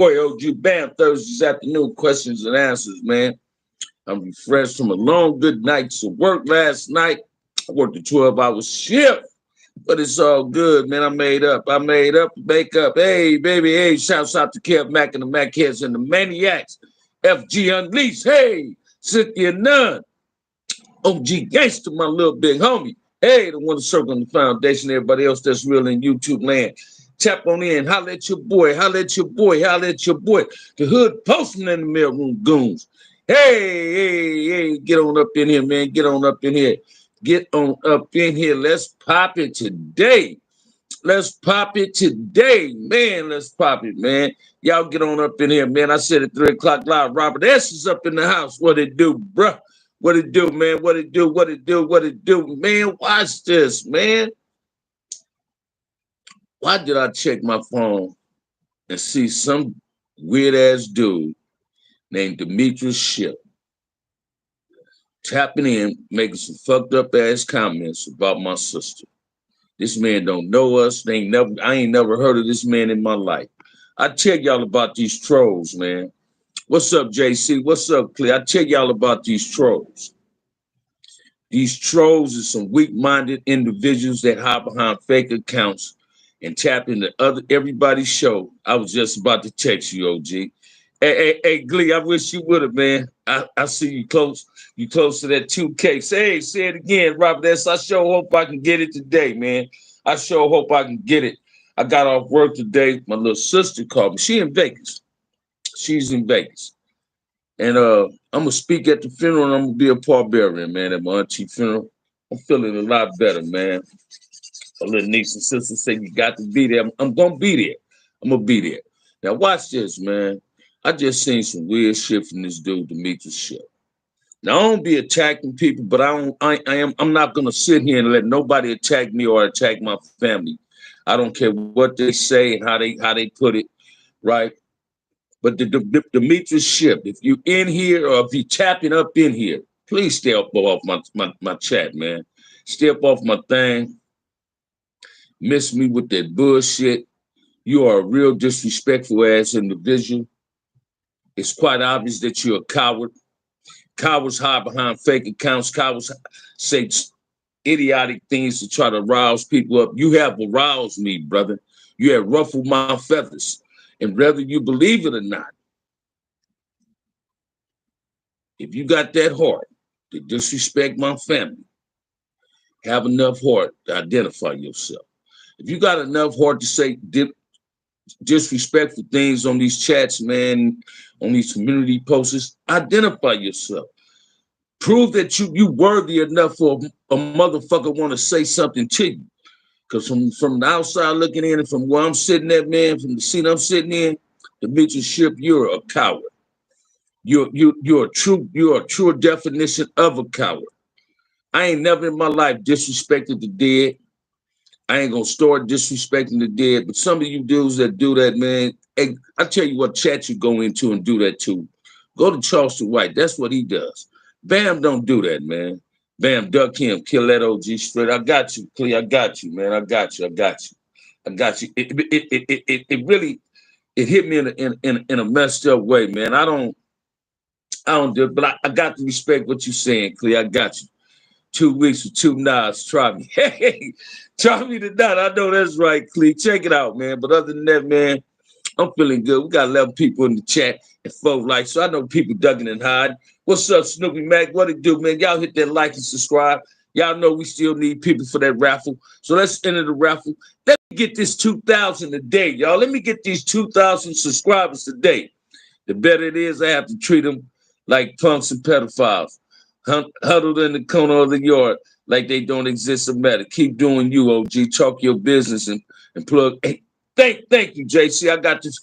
Boy, OG Bam, Thursdays afternoon questions and answers, man. I'm refreshed from a long, good night's of work last night. I worked a 12-hour shift, but it's all good, man. I made up, make up. Hey, baby, hey, shouts out to Kev Mack and the Mac Heads and the Maniacs. FG Unleashed, hey, Cynthia Nunn. OG Gangster, my little big homie. Hey, the one to circle on the foundation, everybody else that's real in YouTube land. Tap on in, holla at your boy, holla at your boy, holla at your boy. The hood posting in the mailroom goons. Hey, hey, hey, get on up in here, man. Get on up in here. Get on up in here. Let's pop it today. Let's pop it today, man. Let's pop it, man. Y'all get on up in here, man. I said at 3 o'clock live. Robert S is up in the house. What it do, bruh? What it do, man? What it do? What it do? What it do, man? Watch this, man. Why did I check my phone and see some weird ass dude named Demetrius Ship tapping in, making some fucked up ass comments about my sister? This man don't know us. I ain't never heard of this man in my life. I tell y'all about these trolls, man. What's up, JC? What's up, Clay? I tell y'all about these trolls. These trolls are some weak-minded individuals that hide behind fake accounts and tap into everybody's show. I was just about to text you, OG. Hey, Glee, I wish you would have, man. I see you close. You close to that 2K. Say it again, Robert S. I sure hope I can get it today, man. I sure hope I can get it. I got off work today. My little sister called me. She in Vegas. She's in Vegas. And I'm gonna speak at the funeral and I'm gonna be a pallbearer, man, at my auntie funeral. I'm feeling a lot better, man. My little niece and sister said you got to be there. I'm gonna be there. I'm gonna be there. Now watch this, man. I just seen some weird shit from this dude, Demetrius Ship. Now I don't be attacking people, but I'm not gonna sit here and let nobody attack me or attack my family. I don't care what they say and how they put it, right? But the Demetrius Ship, if you in here or if you tapping up in here, please stay up off my chat, man. Stay up off my thing. Miss me with that bullshit. You are a real disrespectful ass individual. It's quite obvious that you're a coward. Cowards hide behind fake accounts. Cowards say idiotic things to try to rouse people up. You have aroused me, brother. You have ruffled my feathers. And whether you believe it or not, if you got that heart to disrespect my family, have enough heart to identify yourself. If you got enough heart to say disrespectful things on these chats, man, on these community posts, identify yourself. Prove that you worthy enough for a motherfucker want to say something to you. Because from the outside looking in and from where I'm sitting at, man, from the seat I'm sitting in, Demetrius Ship, you're a coward. You're a true definition of a coward. I ain't never in my life disrespected the dead. I ain't gonna start disrespecting the dead, but some of you dudes that do that, man, hey, I tell you what chat you go into and do that too. Go to Charleston White. That's what he does. Bam don't do that, man. Bam, duck him, kill that OG straight. I got you, Clee. I got you, man. I got you. I got you. I got you. It really hit me in a messed up way, man. I don't do it, but I got to respect what you're saying, Clee. I got you. 2 weeks with 2 knives. Try me. Hey, try me tonight. I know that's right, Clee. Check it out, man. But other than that, man, I'm feeling good. We got 11 people in the chat and 4 likes, so I know people ducking and hiding. What's up, Snoopy Mac? What it do, man? Y'all hit that like and subscribe. Y'all know we still need people for that raffle. So let's enter the raffle. Let me get this 2,000 a day, y'all. Let me get these 2,000 subscribers today. The better it is, I have to treat them like punks and pedophiles. Huddled in the corner of the yard like they don't exist or matter. Keep doing you, OG. Talk your business and plug. Hey, thank you, JC. I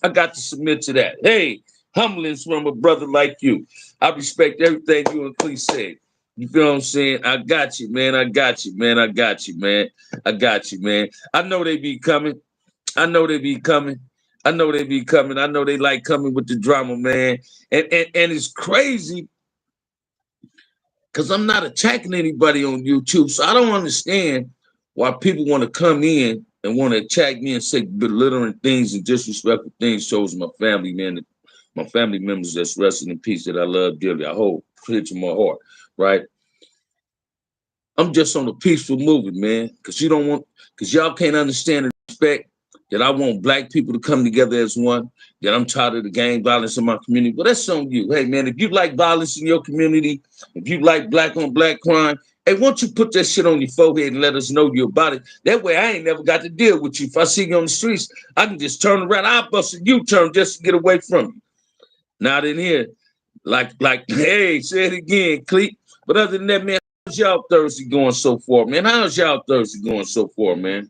got to submit to that. Hey, humblings from a brother like you. I respect everything you and Clee said. You feel what I'm saying? I got you, man. I got you, man. I got you, man. I got you, man. I know they be coming. I know they be coming. I know they be coming. I know they like coming with the drama, man. And it's crazy because I'm not attacking anybody on YouTube. So I don't understand why people want to come in and want to attack me and say belittling things and disrespectful things towards my family, man. My family members that's resting in peace that I love dearly. I hold clear to my heart, right? I'm just on a peaceful movement, man, because y'all can't understand and respect that I want black people to come together as one, that I'm tired of the gang violence in my community. But that's on you. Hey, man, if you like violence in your community, if you like black on black crime, hey, why don't you put that shit on your forehead and let us know you about it? That way I ain't never got to deal with you. If I see you on the streets, I can just turn around. I'll bust a U-turn just to get away from you. Not in here. Like, hey, say it again, Cleet. But other than that, man, how's y'all Thursday going so far, man? How's y'all Thursday going so far, man?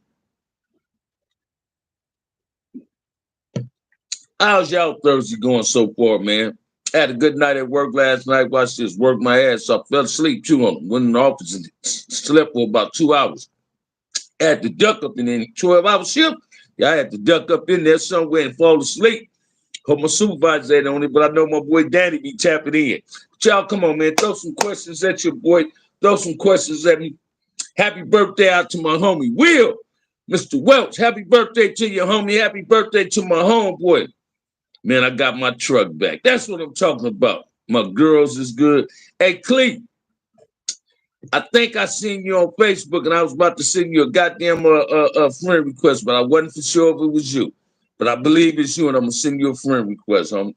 How's y'all Thursday going so far, man? I had a good night at work last night. Watched this, work my ass off. Fell asleep too on them. Went in the office and slept for about 2 hours. I had to duck up in there, 12-hour shift. Yeah, I had to duck up in there somewhere and fall asleep. Hope my supervisor ain't on it, but I know my boy Danny be tapping in. But y'all, come on, man. Throw some questions at your boy. Throw some questions at me. Happy birthday out to my homie, Will. Mr. Welch, happy birthday to your homie. Happy birthday to my homeboy. Man, I got my truck back. That's what I'm talking about. My girls is good. Hey, Clee, I think I seen you on Facebook, and I was about to send you a goddamn friend request, but I wasn't for sure if it was you. But I believe it's you, and I'm going to send you a friend request, homie.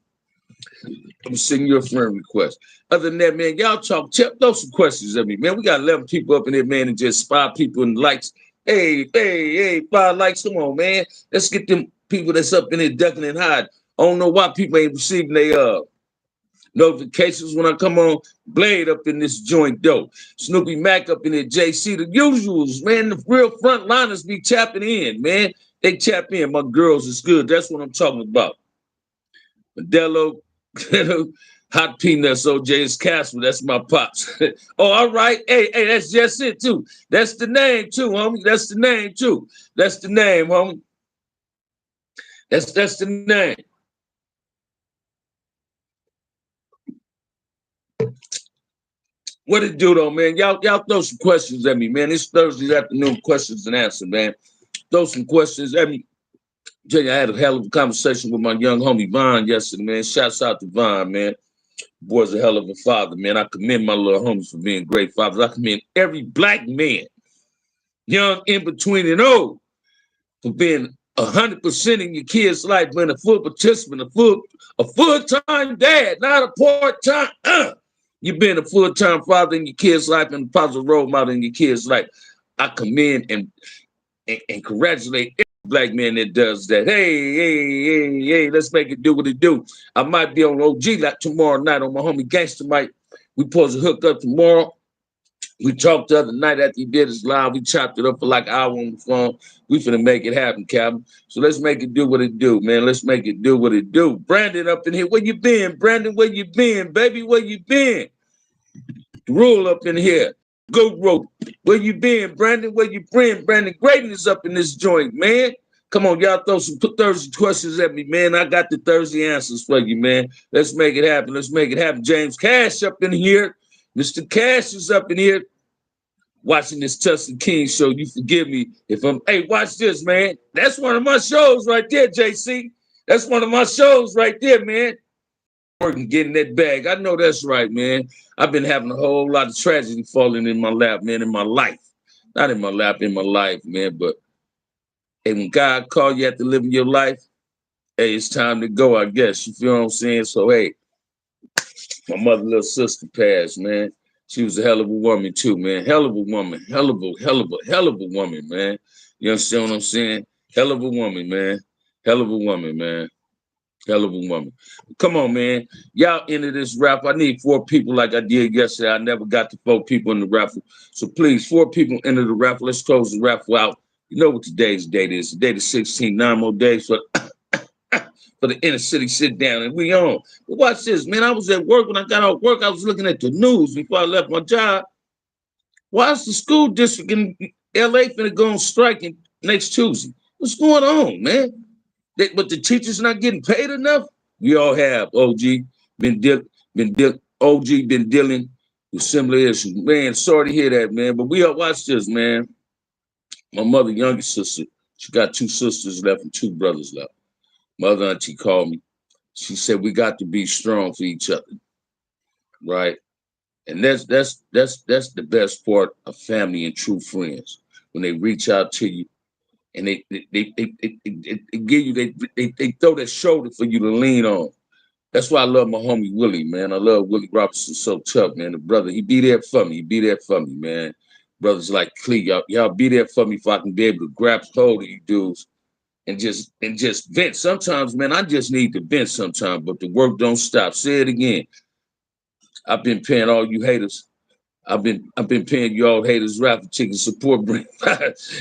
I'm sending you a friend request. Other than that, man, y'all throw some questions at me, man. We got 11 people up in here, man, and just 5 people in likes. Hey, 5 likes. Come on, man. Let's get them people that's up in here ducking and hiding. I don't know why people ain't receiving their notifications when I come on. Blade up in this joint, though. Snoopy Mac up in there, JC. The usuals, man. The real frontliners be tapping in, man. They tap in. My girls is good. That's what I'm talking about. Modelo, Hot Peanuts, OJ's Castle. That's my pops. Oh, all right. Hey, that's just it, too. That's the name, too, homie. That's the name, too. That's the name, homie. That's the name. What it do, though, man? Y'all throw some questions at me, man. It's Thursday afternoon, questions and answers, man. Throw some questions at me. Tell you, I had a hell of a conversation with my young homie Vaughn yesterday, man. Shouts out to Vaughn, man. Boy's a hell of a father, man. I commend my little homies for being great fathers. I commend every black man, young, in between, and old, for being 100% in your kid's life, being a full participant, a full-time dad, not a part-time. You being a full-time father in your kid's life and a positive role model in your kid's life. I commend and congratulate every black man that does that. Hey, let's make it do what it do. I might be on OG like tomorrow night on my homie Gangster Mike. We supposed to hook up tomorrow. We talked the other night after he did his live. We chopped it up for like an hour on the phone. We finna make it happen, Calvin. So let's make it do what it do, man. Let's make it do what it do. Brandon up in here. Where you been, Brandon? Where you been, baby? Where you been? Rule up in here. Go rope. Where you been, Brandon? Where you been, Brandon? Greatness up in this joint, man. Come on, y'all throw some Thursday questions at me, man. I got the Thursday answers for you, man. Let's make it happen. Let's make it happen. James Cash up in here. Mr. Cash is up in here watching this Tustin King show. You forgive me if I'm, hey, watch this, man. That's one of my shows right there, JC. That's one of my shows right there, man. Working, getting that bag. I know that's right, man. I've been having a whole lot of tragedy falling in my lap, man, in my life. Not in my lap, in my life, man. But hey, when God called you after living your life, hey, it's time to go, I guess. You feel what I'm saying? So, hey, my mother, little sister passed, man. She was a hell of a woman, too, man. Hell of a woman. Hell of a woman, man. You understand what I'm saying? Hell of a woman, man. Hell of a woman, man. Hell of a woman. Come on, man. Y'all into this raffle. I need 4 people like I did yesterday. I never got to 4 people in the raffle. So please, 4 people enter the raffle. Let's close the raffle out. You know what today's date is. Today the 16th, 9 more days for the inner city sit down, and we on. But watch this, man. I was at work. When I got off work, I was looking at the news before I left my job. Why is the school district in LA finna go on strike next Tuesday? What's going on, man? But the teachers not getting paid enough? We all have, OG, been dealing with similar issues. Man, sorry to hear that, man. But we all watch this, man. My mother, youngest sister, She got 2 sisters left and 2 brothers left. My other auntie called me. She said, we got to be strong for each other, right? And that's the best part of family and true friends. When they reach out to you and they give you, they throw that shoulder for you to lean on. That's why I love my homie Willie, man. I love Willie Robinson so tough, man. The brother, he be there for me. He be there for me, man. Brothers like Clee, y'all be there for me if I can be able to grab hold of you dudes and just vent. Sometimes, man, I just need to vent sometimes, but the work don't stop. Say it again. I've been paying all you haters. I've been paying you all haters raffle ticket support.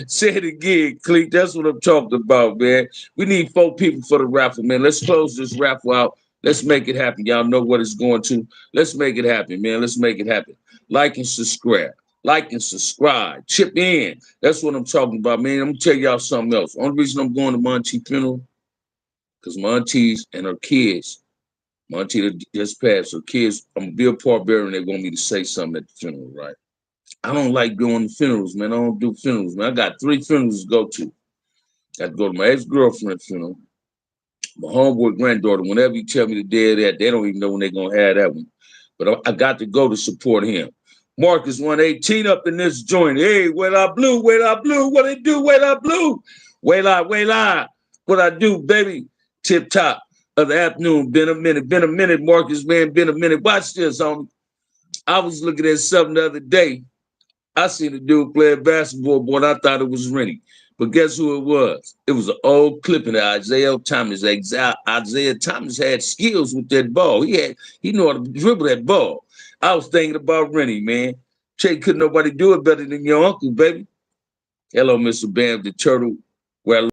Say it again, Cleek. That's what I'm talking about, man. We need 4 people for the raffle, man. Let's close this raffle out. Let's make it happen. Y'all know what it's going to. Let's make it happen, man. Let's make it happen. Like and subscribe. Like and subscribe. Chip in. That's what I'm talking about, man. I'm gonna tell y'all something else. Only reason I'm going to my auntie funeral, because my aunties and her kids, my auntie that just passed, her kids, I'm gonna be a pallbearer and they want me to say something at the funeral, right? I don't like going to funerals, man. I don't do funerals, man. I got 3 funerals to go to. I got to go to my ex-girlfriend's funeral, my homeboy granddaughter. Whenever you tell me the day of that, they don't even know when they're going to have that one. But I got to go to support him. Marcus 118 up in this joint. Hey, wait I blue, what it do, wait I blue. Wait I, what I do, baby. Tip top of the afternoon. Been a minute, Marcus, man, been a minute. Watch this, homie. I was looking at something the other day. I seen a dude playing basketball, boy, and I thought it was Rennie. But guess who it was? It was an old clip in Isaiah Thomas. Isaiah Thomas had skills with that ball. He knew how to dribble that ball. I was thinking about Rennie, man. Che, couldn't nobody do it better than your uncle, baby. Hello, Mr. Bam the Turtle. Well,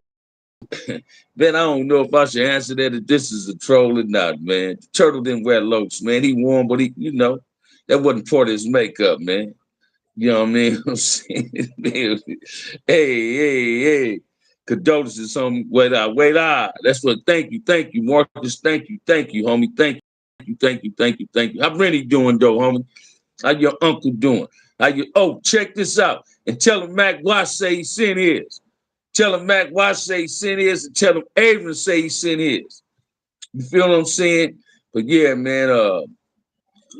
man, I don't know if I should answer that, if this is a troll or not, man. The turtle didn't wear loafs, man. He won, but that wasn't part of his makeup, man. You know what I mean? I'm saying, hey. Condolences, homie. Wait out. That's what. Thank you, Marcus. Thank you, homie. Thank you. How Rennie doing, though, homie? How your uncle doing? Check this out. And tell him Mac Watts say he sent his. Tell him Mac Watts say he sent his, and tell him Avon say he sent his. You feel what I'm saying? But yeah, man,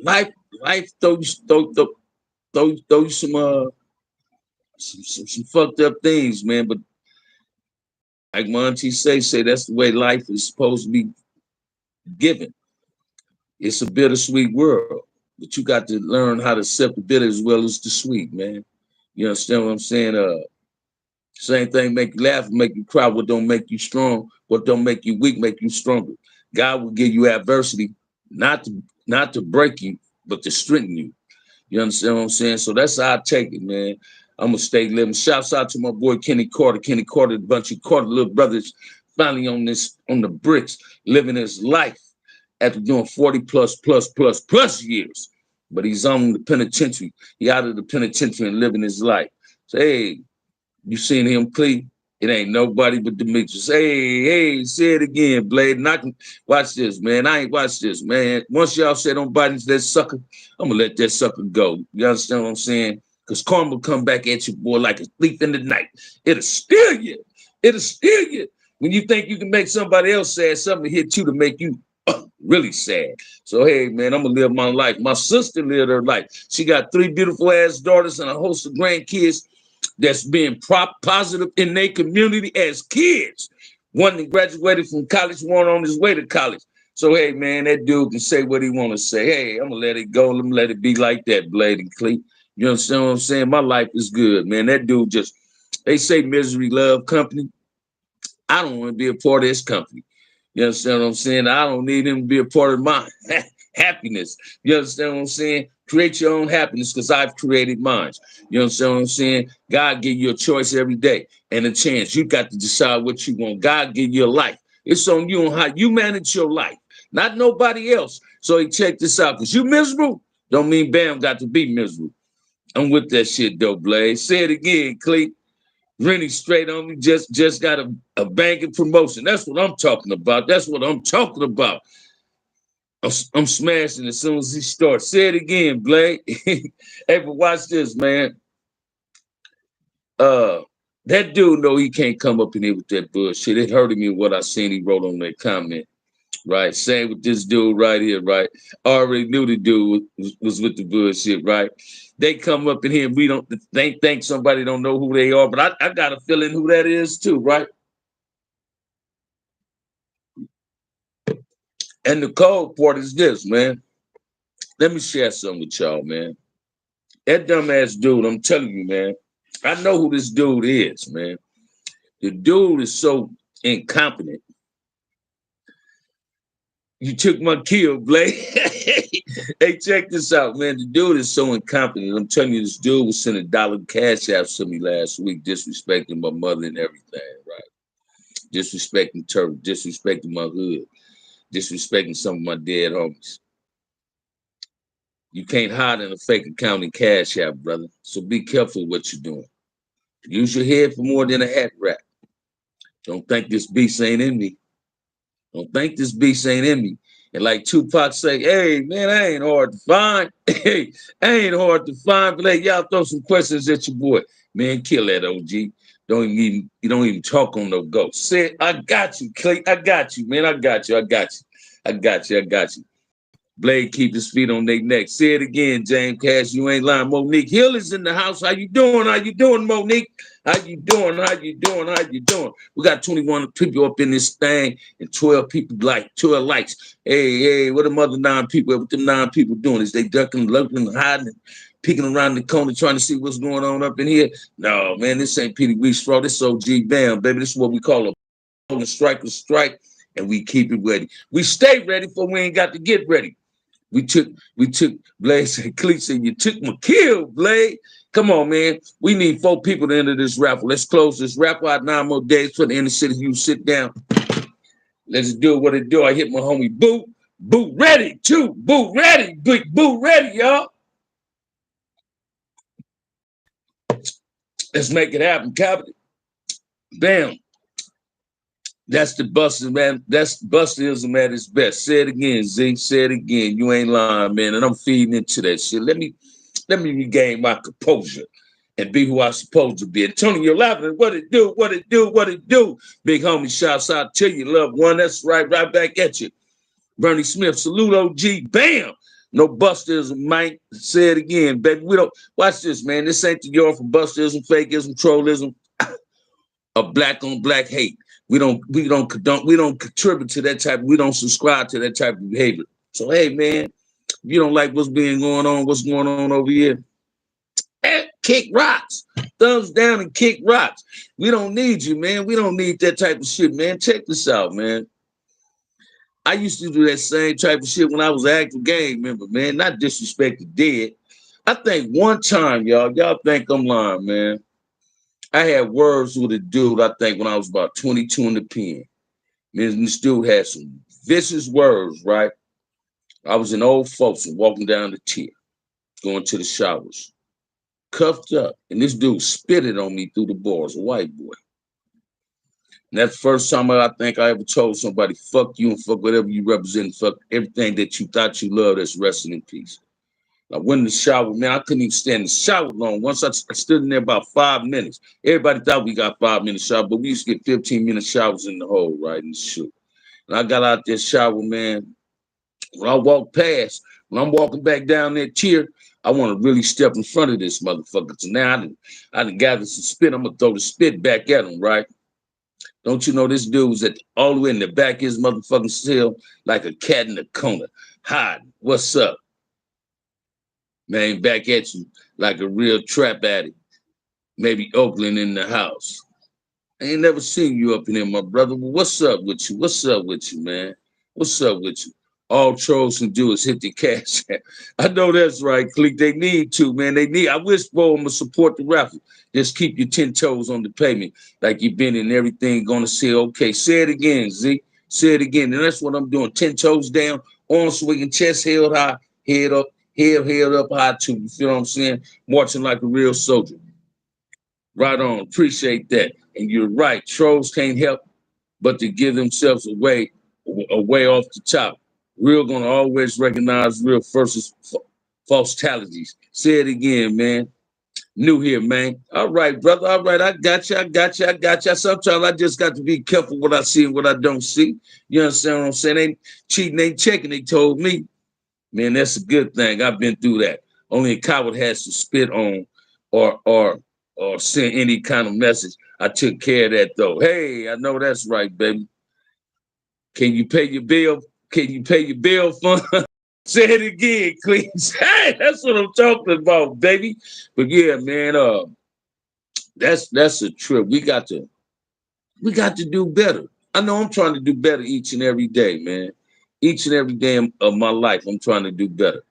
life throw you some fucked up things, man. But like my auntie say that's the way life is supposed to be given. It's a bittersweet world, but you got to learn how to accept the bitter as well as the sweet, man. You understand what I'm saying? Same thing make you laugh, make you cry. What don't make you strong, what don't make you weak, make you stronger. God will give you adversity, not to break you, but to strengthen you. You understand what I'm saying? So that's how I take it, man. I'm gonna stay living. Shouts out to my boy Kenny Carter. Kenny Carter, a bunch of Carter little brothers, finally on the bricks, living his life after doing 40 plus years. But he's on the penitentiary. He out of the penitentiary and living his life. So hey, you seen him, Clee? It ain't nobody but Demetrius. Hey, say it again, Blade. And I can watch this, man. I ain't watch this, man. Once y'all say don't bite into that sucker, I'm gonna let that sucker go. You understand what I'm saying? Because karma will come back at you, boy, like a thief in the night. It'll steal you. When you think you can make somebody else sad, something hit you to make you really sad. So hey, man, I'm gonna live my life. My sister lived her life. She got 3 beautiful ass daughters and a host of grandkids that's being positive in their community as kids. One that graduated from college, one on his way to college. So, hey, man, that dude can say what he want to say. Hey, I'm going to let it go. Let me let it be like that, Blade and Clee. You understand what I'm saying? My life is good, man. That dude they say misery love company. I don't want to be a part of his company. You understand what I'm saying? I don't need him to be a part of mine. Happiness. You understand what I'm saying? Create your own happiness because I've created mine. You understand what I'm saying? God give you a choice every day and a chance. You got to decide what you want. God give you a life. It's on you on how you manage your life, not nobody else. So he check this out. Because you miserable, don't mean Bam got to be miserable. I'm with that shit though, Blaze. Say it again, Cleet. Rennie straight on me, just got a banking promotion. That's what I'm talking about. I'm smashing as soon as he starts. Say it again, Blake. Hey, but watch this, man. That dude know he can't come up in here with that bullshit. It hurted me what I seen he wrote on that comment. Right. Same with this dude right here, right? I already knew the dude was with the bullshit, right? They come up in here and we don't think somebody don't know who they are, but I got a feeling who that is too, right? And the cold part is this, man. Let me share something with y'all, man. That dumbass dude, I'm telling you, man. I know who this dude is, man. The dude is so incompetent. You took my kill, Blake. Hey, check this out, man. The dude is so incompetent. I'm telling you, this dude was sending dollar cash apps to me last week, disrespecting my mother and everything, right? Disrespecting Turk, disrespecting my hood, disrespecting some of my dead homies. You can't hide in a fake account and cash app, brother. So be careful what you're doing. Use your head for more than a hat rack. Don't think this beast ain't in me. Don't think this beast ain't in me. And like Tupac say, hey, man, I ain't hard to find. Hey, I ain't hard to find. But hey, y'all throw some questions at your boy. Man, kill that OG. You don't even talk on no ghost. Say, I got you, Clay. I got you, man. I got you. I got you. I got you. I got you. Blade keep his feet on their neck. Say it again, James Cash. You ain't lying. Monique Hill is in the house. How you doing? How you doing, Monique? How you doing? How you doing? How you doing? We got 21 people up in this thing and 12 people like 12 likes. Hey, what them other 9 people? What them 9 people doing? Is they ducking, lurking, hiding, peeking around the corner, trying to see what's going on up in here? No, man, this ain't Petey Weeks, bro. This OG Bam, baby. This is what we call a strike, and we keep it ready. We stay ready for we ain't got to get ready. We took Blade said, Cleet said, you took my kill, Blade. Come on, man. We need 4 people to enter this raffle. Let's close this raffle out 9 more days for the inner city. You sit down. Let's do what it do. I hit my homie Boo. Boo ready, too. Boo ready. Boo ready, y'all. Let's make it happen, Captain. Bam. That's the Buster, man. That's Busterism at its best. Say it again, Z. Say it again. You ain't lying, man. And I'm feeding into that shit. Let me regain my composure and be who I'm supposed to be. Antonio laughing. What it do? What it do? What it do? Big homie, shouts out to you, loved one. That's right back at you. Bernie Smith, salute OG. Bam. No Busterism, Mike. Say it again, baby. We don't watch this, man. This ain't the yard for Busterism, fakeism, trollism, a black on black hate. We don't contribute to that type. We don't subscribe to that type of behavior. So hey, man, if you don't like what's going on over here, kick rocks. Thumbs down and kick rocks. We don't need you, man. We don't need that type of shit, man. Check this out, man. I used to do that same type of shit when I was an active gang member, man. Not disrespect the dead. I think one time, y'all think I'm lying, man. I had words with a dude, I think, when I was about 22 in the pen. Man, this dude had some vicious words, right? I was in Old Folsom walking down the tier, going to the showers, cuffed up, and this dude spitted on me through the bars, a white boy. And that's the first time I think I ever told somebody, fuck you and fuck whatever you represent, fuck everything that you thought you loved that's resting in peace. I went in the shower, man. I couldn't even stand in the shower long. Once I stood in there about 5 minutes. Everybody thought we got 5-minute shower, but we used to get 15-minute showers in the hole, right, in the shoe. And I got out there shower, man. When I walked past, when I'm walking back down that tier, I want to really step in front of this motherfucker. So now I done gathered some spit. I'm going to throw the spit back at him, right? Don't you know this dude was all the way in the back of his motherfucking cell like a cat in a corner, hiding. What's up? Man, back at you like a real trap addict. Maybe Oakland in the house. I ain't never seen you up in here, my brother. But what's up with you? What's up with you, man? What's up with you? All trolls can do is hit the cash. I know that's right, Click. They need to, man. I wish for them to support the raffle. Just keep your 10 toes on the pavement like you've been in everything. Gonna say, okay, say it again, Z. Say it again. And that's what I'm doing. 10 toes down, arm swinging, chest held high, head up, head up high too. You feel what I'm saying? Marching like a real soldier. Right on. Appreciate that. And you're right. Trolls can't help but to give themselves away off the top. Real gonna always recognize real versus false tallies. Say it again, man. New here, man. All right, brother. All right, I got you. I got you. I got you. Sometimes I just got to be careful what I see and what I don't see. You understand what I'm saying? Ain't cheating, ain't checking. They told me, man, that's a good thing. I've been through that. Only a coward has to spit on or send any kind of message. I took care of that though. Hey, I know that's right, baby. Can you pay your bill? Can you pay your bill fund? Say it again, please. Hey, that's what I'm talking about, baby. But yeah, man, that's a trip. We got to do better. I know I'm trying to do better each and every day, man. Each and every day of my life, I'm trying to do better,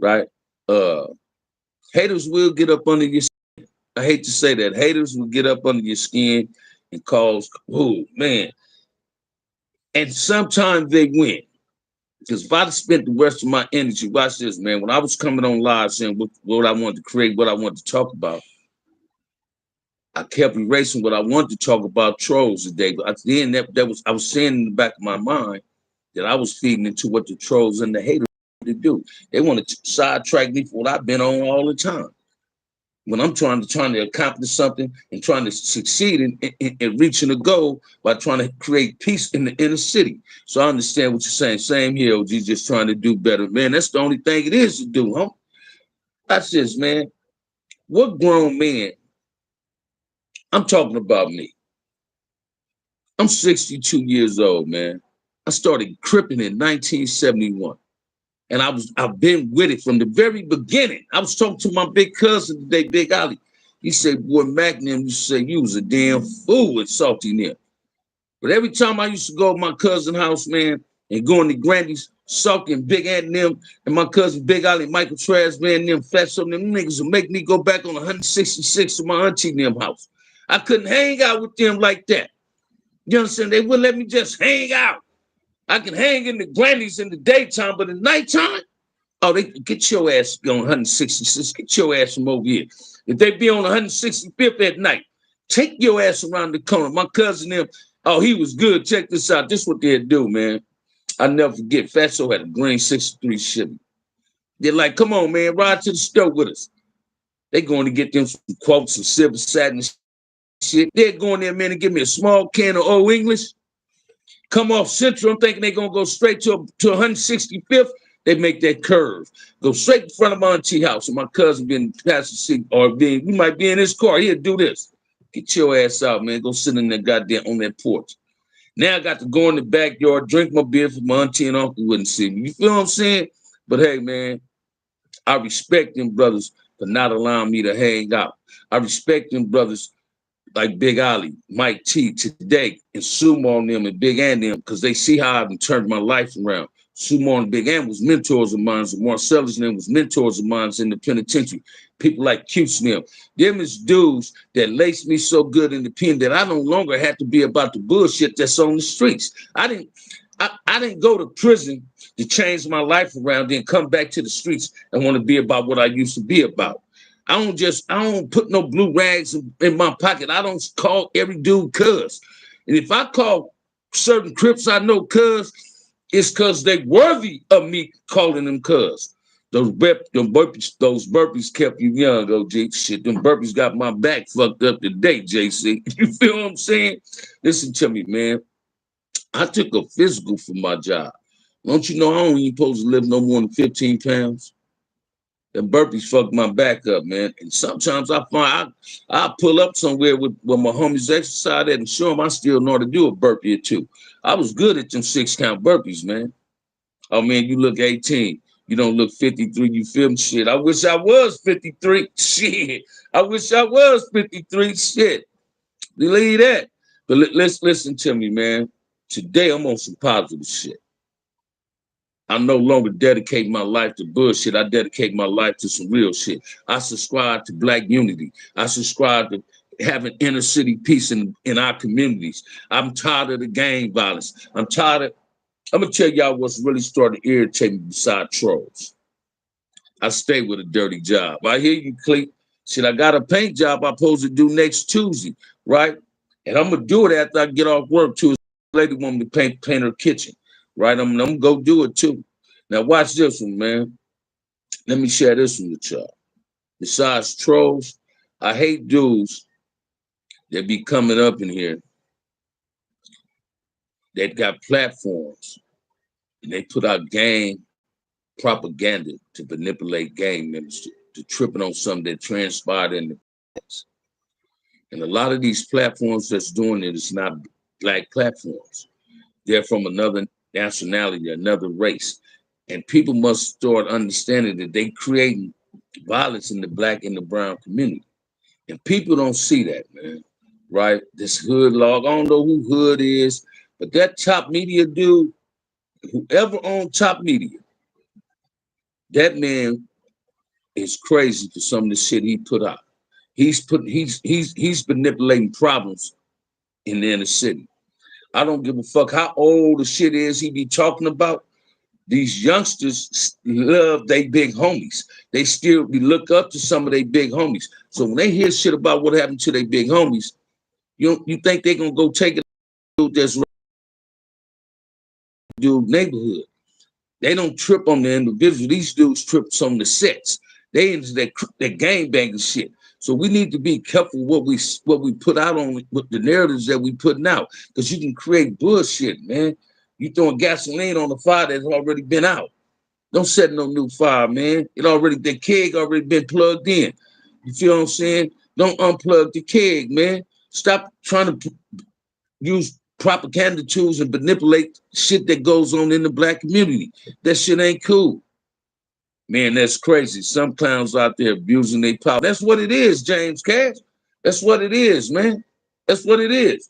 right? Uh, haters will get up under your skin. I hate to say that. Haters will get up under your skin and cause, oh man. And sometimes they win. Because if I'd have spent the rest of my energy, watch this, man. When I was coming on live saying what I wanted to create, what I wanted to talk about, I kept erasing what I wanted to talk about trolls today. But then that was I was saying in the back of my mind that I was feeding into what the trolls and the haters to do. They want to sidetrack me for what I've been on all the time. When I'm trying to accomplish something and trying to succeed in reaching a goal by trying to create peace in the inner city. So I understand what you're saying. Same here, OG, just trying to do better. Man, that's the only thing it is to do, huh? That's this, man. What grown man? I'm talking about me. I'm 62 years old, man. I started cripping in 1971. And I've been with it from the very beginning. I was talking to my big cousin today, Big Ali. He said, boy, Mac and them used to say you was a damn fool with Salty Nip. But every time I used to go to my cousin's house, man, and go in the Grandy's, Salty and Big Ant and them, and my cousin Big Ali, Michael Trash, man, them Fatso, them niggas would make me go back on 166 to my auntie and them house. I couldn't hang out with them like that. You understand? They wouldn't let me just hang out. I can hang in the Grandy's in the daytime, but at nighttime, oh, they get your ass on 166. Get your ass from over here. If they be on 165th at night, take your ass around the corner. My cousin, them, oh, he was good. Check this out. This is what they'd do, man. I never forget. Fatso had a green 63 Chevy. They're like, come on, man, ride to the store with us. They going to get them some quotes and silver satin shit. They're going there, man, and give me a small can of Old English. Come off Central. I'm thinking they're going to go straight to 165th. They make that curve. Go straight in front of my auntie house. And my cousin been past the seat or we might be in his car. He'll do this. Get your ass out, man. Go sit in that goddamn on that porch. Now I got to go in the backyard, drink my beer for my auntie and uncle wouldn't see me. You feel what I'm saying? But hey, man, I respect them brothers for not allowing me to hang out. I respect them brothers like Big Ali, Mike T today, and Sumo on them and Big Ant them, because they see how I've turned my life around. Sumo and Big Ant was mentors of mine, and Marcellus and them was mentors of mine in the penitentiary. People like Cuse and them is dudes that laced me so good in the pen that I no longer had to be about the bullshit that's on the streets. I didn't go to prison to change my life around, then come back to the streets and want to be about what I used to be about. I don't put no blue rags in my pocket. I don't call every dude cuz. And if I call certain Crips I know cuz, it's because they worthy of me calling them cuz. Those burpees kept you young, OG. Shit, them burpees got my back fucked up today, JC. You feel what I'm saying? Listen to me, man. I took a physical for my job. Don't you know I don't even supposed to live no more than 15 pounds? The burpees fucked my back up, man. And sometimes I find I pull up somewhere with my homies exercise and show them I still know how to do a burpee or two. I was good at them 6-count burpees, man. Oh man, you look 18. You don't look 53. You feel me? Shit. I wish I was 53. Shit. I wish I was 53. Shit. Believe that. But let's listen to me, man. Today I'm on some positive shit. I no longer dedicate my life to bullshit. I dedicate my life to some real shit. I subscribe to Black unity. I subscribe to having inner city peace in our communities. I'm tired of the gang violence. I'm going to tell y'all what's really starting to irritate me beside trolls. I stay with a dirty job. I hear you, Cleet. Shit, I got a paint job I'm supposed to do next Tuesday, right? And I'm going to do it after I get off work, too. Lady want me to paint her kitchen. Right, I'm gonna go do it too. Now watch this one, man. Let me share this one with y'all. Besides trolls, I hate dudes that be coming up in here that got platforms and they put out gang propaganda to manipulate gang members to tripping on something that transpired in the past. And a lot of these platforms that's doing it is not black platforms. They're from another nationality, another race. And people must start understanding that they creating violence in the black and the brown community. And people don't see that, man. Right? This hood log, I don't know who hood is, but that top media dude, whoever owned top media, that man is crazy for some of the shit he put out. He's manipulating problems in the inner city. I don't give a fuck how old the shit is he be talking about. These youngsters love they big homies. They still look up to some of their big homies. So when they hear shit about what happened to their big homies, you think they're gonna go take it to this dude neighborhood? They don't trip on the individual. These dudes trip on the sets. They into that gang banging shit. So we need to be careful what we put out on with the narratives that we putting out, because you can create bullshit, man. You throwing gasoline on the fire that's already been out. Don't set no new fire, man. The keg already been plugged in. You feel what I'm saying? Don't unplug the keg, man. Stop trying to use propaganda tools and manipulate shit that goes on in the black community. That shit ain't cool. Man, that's crazy. Some clowns out there abusing their power. That's what it is, James Cash. That's what it is, man. That's what it is.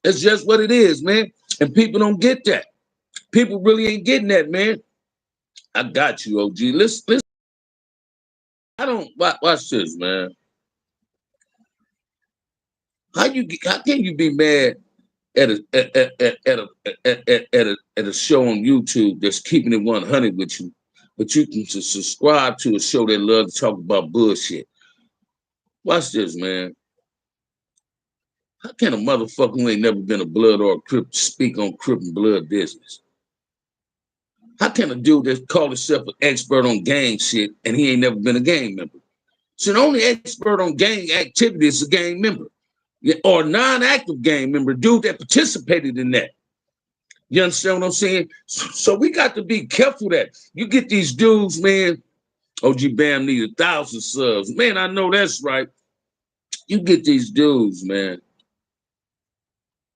It's just what it is, man. And people don't get that. People really ain't getting that, man. I got you, OG. Listen. I don't watch this, man. How can you be mad at a show on YouTube that's keeping it 100 with you, but you can just subscribe to a show that loves to talk about bullshit? Watch this, man. How can a motherfucker who ain't never been a blood or a Crip speak on Crip and blood business? How can a dude that call himself an expert on gang shit and he ain't never been a gang member? So the only expert on gang activity is a gang member or non-active gang member, dude that participated in that. You understand what I'm saying? So we got to be careful that you get these dudes, man. OG Bam need 1,000 subs. Man, I know that's right. You get these dudes, man.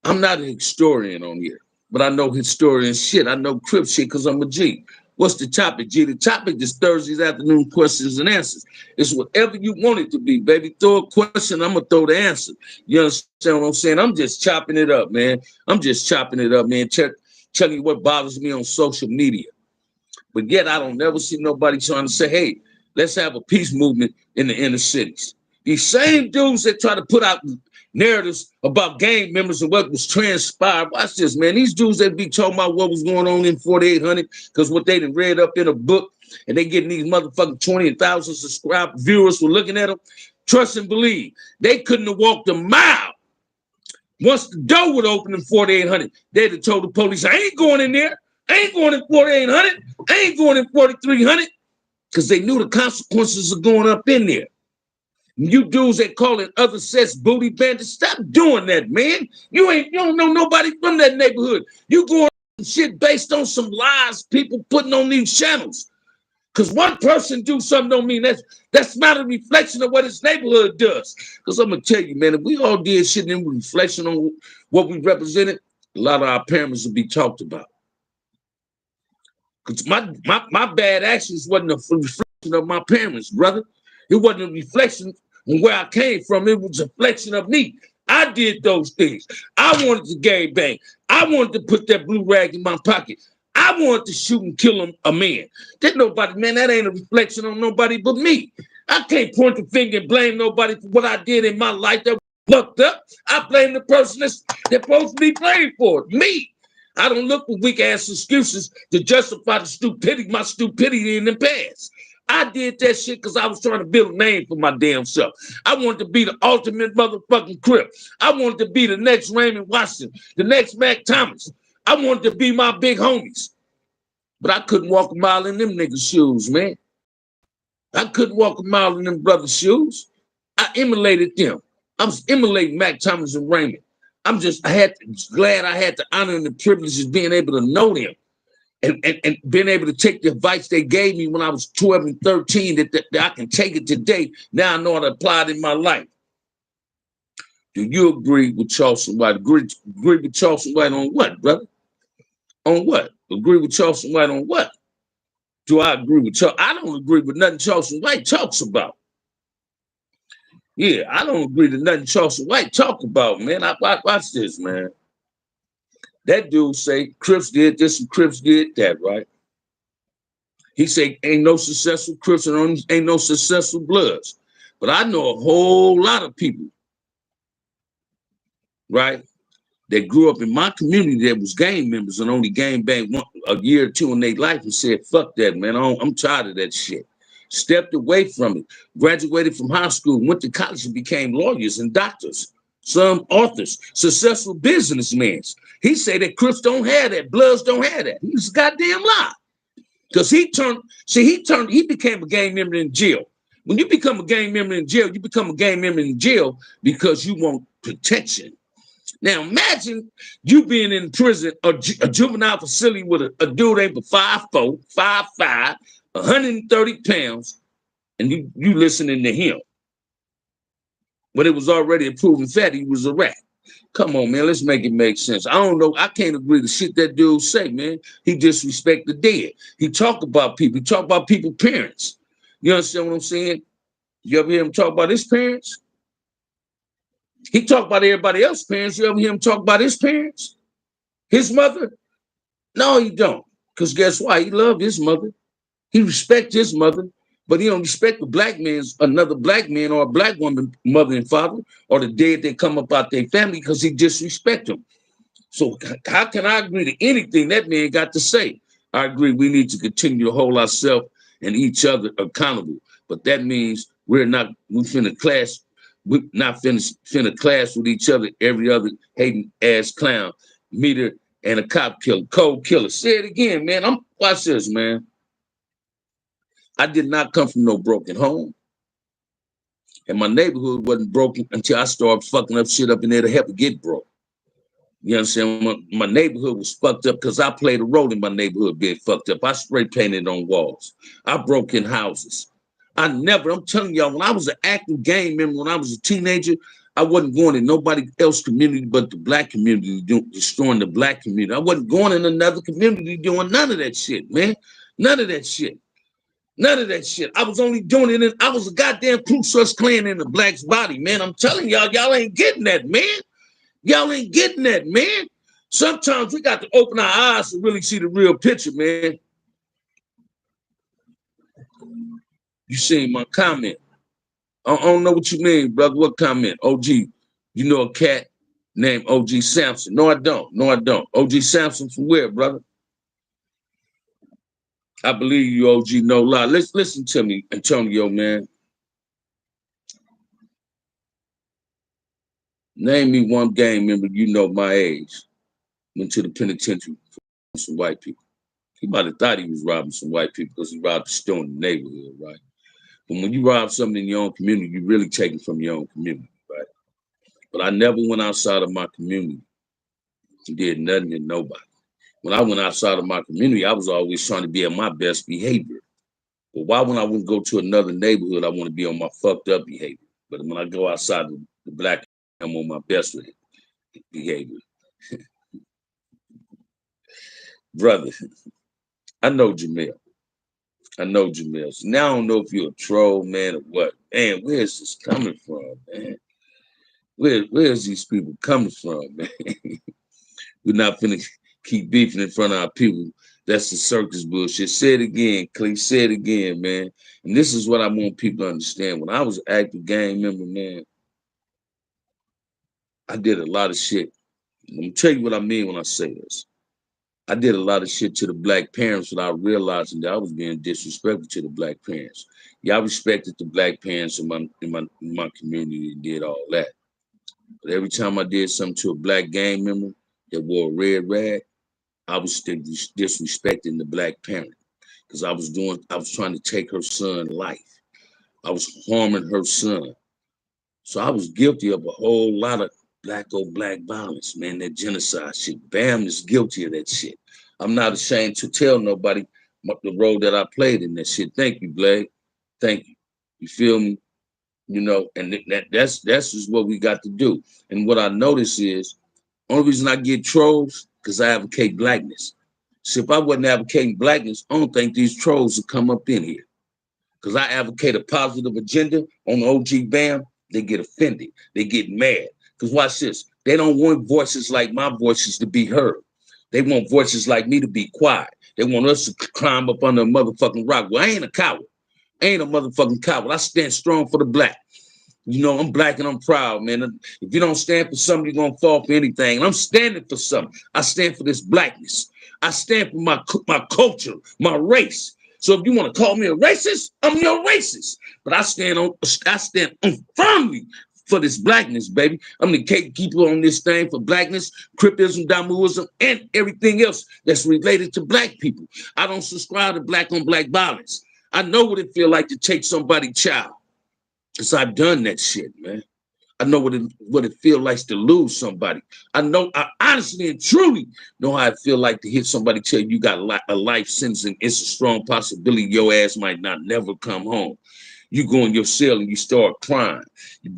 I'm not a historian on here, but I know historian shit. I know Crip shit because I'm a G. What's the topic, G? The topic is Thursdays afternoon questions and answers. It's whatever you want it to be, baby. Throw a question, I'm going to throw the answer. You understand what I'm saying? I'm just chopping it up, man. I'm just chopping it up, man. Telling you what bothers me on social media. But yet I don't never see nobody trying to say, hey, let's have a peace movement in the inner cities. These same dudes that try to put out narratives about gang members and what was transpired. Watch this, man. These dudes that be talking about what was going on in 4800 because what they done read up in a book and they getting these motherfucking 20,000 subscribed viewers for looking at them. Trust and believe. They couldn't have walked a mile. Once the door would open in 4800, they'd have told the police, I ain't going in there. I ain't going in 4800. I ain't going in 4300, because they knew the consequences of going up in there. You dudes that call it other sets booty bandits, stop doing that, man. You don't know nobody from that neighborhood. You going shit based on some lies people putting on these channels. Because one person do something don't mean that's not a reflection of what his neighborhood does. Because I'm gonna tell you, man, if we all did shit in reflection on what we represented, a lot of our parents would be talked about. Because my bad actions wasn't a reflection of my parents, brother. It wasn't a reflection on where I came from. It was a reflection of me. I did those things. I wanted to gang bang. I wanted to put that blue rag in my pocket. I wanted to shoot and kill a man. There's nobody, man, that ain't a reflection on nobody but me. I can't point the finger and blame nobody for what I did in my life that was fucked up. I blame the person that's supposed to be blamed for it, me. I don't look for weak ass excuses to justify my stupidity in the past. I did that shit because I was trying to build a name for my damn self. I wanted to be the ultimate motherfucking Crip. I wanted to be the next Raymond Washington, the next Mac Thomas. I wanted to be my big homies. But I couldn't walk a mile in them niggas' shoes, man. I couldn't walk a mile in them brothers' shoes. I emulated them. I was emulating Mac Thomas and Raymond. Glad I had the honor and the privilege of being able to know them and being able to take the advice they gave me when I was 12 and 13 that I can take it today. Now I know how to apply it in my life. Do you agree with Charleston White? Agree with Charleston White on what, brother? On what? Agree with Charleston White on what? Do I agree with Charleston? I don't agree with nothing Charleston White talks about. Yeah, I don't agree to nothing Charleston White talk about, man. Watch this, man. That dude say Crips did this and Crips did that, right? He say ain't no successful Crips and ain't no successful Bloods. But I know a whole lot of people, right, that grew up in my community that was gang members and only gang banged a year or two in their life and said, fuck that, man. I'm tired of that shit. Stepped away from it, graduated from high school, went to college and became lawyers and doctors, some authors, successful businessmen. He said that Crips don't have that, Bloods don't have that. He's a goddamn lie. Because he became a gang member in jail. When you become a gang member in jail, you become a gang member in jail because you want protection. Now imagine you being in prison, a juvenile facility with a dude ain't but 5'4", 5'5", 130 pounds, and you listening to him. But it was already a proven fact he was a rat. Come on, man, let's make it make sense. I don't know. I can't agree to shit that dude say, man. He disrespect the dead. He talk about people. He talk about people's parents. You understand what I'm saying? You ever hear him talk about his parents? He talk about everybody else's parents. You ever hear him talk about his parents? His mother? No, he don't. Because guess why? He loved his mother. He respect his mother, but he don't respect the black man's, another black man or a black woman, mother and father, or the dead that come up out their family because he disrespect them. So how can I agree to anything that man got to say? I agree we need to continue to hold ourselves and each other accountable. But that means we not finna clash with each other, every other hating ass clown, meter and a cop killer, cold killer. Say it again, man. Watch this, man. I did not come from no broken home. And my neighborhood wasn't broken until I started fucking up shit up in there to help it get broke. You understand? My neighborhood was fucked up because I played a role in my neighborhood being fucked up. I spray painted on walls. I broke in houses. I'm telling y'all, when I was an active gang member, when I was a teenager, I wasn't going in nobody else's community but the black community, destroying the black community. I wasn't going in another community doing none of that shit, man. None of that shit. None of that shit. I was only doing it I was a goddamn Ku Klux Klan in the black's body, man. I'm telling y'all, y'all ain't getting that, man. Y'all ain't getting that, man. Sometimes we got to open our eyes to really see the real picture, man. You seen my comment. I don't know what you mean, brother. What comment? OG, you know a cat named OG Sampson. No, I don't. No, I don't. OG Sampson from where, brother? I believe you, OG, no lie. Listen to me, Antonio, man. Name me one gang member you know my age went to the penitentiary for some white people. He might have thought he was robbing some white people because he robbed a store in the neighborhood, right? But when you rob something in your own community, you're really taking from your own community, right? But I never went outside of my community and did nothing to nobody. When I went outside of my community, I was always trying to be on my best behavior. But why when I wouldn't go to another neighborhood, I want to be on my fucked up behavior. But when I go outside the black, I'm on my best behavior. Brother, I know Jamel. I know Jamel. So now I don't know if you're a troll, man, or what. Man, where's this coming from, man? Where's these people coming from, man? We're not finna keep beefing in front of our people. That's the circus bullshit. Say it again, Clay. Say it again, man. And this is what I want people to understand. When I was an active gang member, man, I did a lot of shit. Let me tell you what I mean when I say this. I did a lot of shit to the black parents without realizing that I was being disrespectful to the black parents. Yeah, I respected the black parents in my community and did all that. But every time I did something to a black gang member that wore a red rag, I was still disrespecting the black parent because I was trying to take her son's life. I was harming her son. So I was guilty of a whole lot of black on black violence, man, that genocide shit. Bam is guilty of that shit. I'm not ashamed to tell nobody the role that I played in that shit. Thank you, Blade. Thank you. You feel me? You know, and that's just what we got to do. And what I notice is, only reason I get trolls, because I advocate blackness. So if I wasn't advocating blackness, I don't think these trolls would come up in here. Because I advocate a positive agenda on the OG BAM, they get offended. They get mad. Because watch this. They don't want voices like my voices to be heard. They want voices like me to be quiet. They want us to climb up under a motherfucking rock. Well, I ain't a coward. I ain't a motherfucking coward. I stand strong for the black. You know, I'm black and I'm proud, man. If you don't stand for something, you're gonna fall for anything. And I'm standing for something. I stand for this blackness. I stand for my culture, my race. So if you want to call me a racist, I'm your racist. But I stand firmly for this blackness, baby. I'm the gatekeeper on this thing for blackness, cryptism, Damuism, and everything else that's related to black people. I don't subscribe to black on black violence. I know what it feel like to take somebody's child. Because I've done that shit, man. I know what it feels like to lose somebody. I honestly and truly know how it feel like to hear somebody tell you got a life sentence and it's a strong possibility your ass might not never come home. You go in your cell and you start crying. You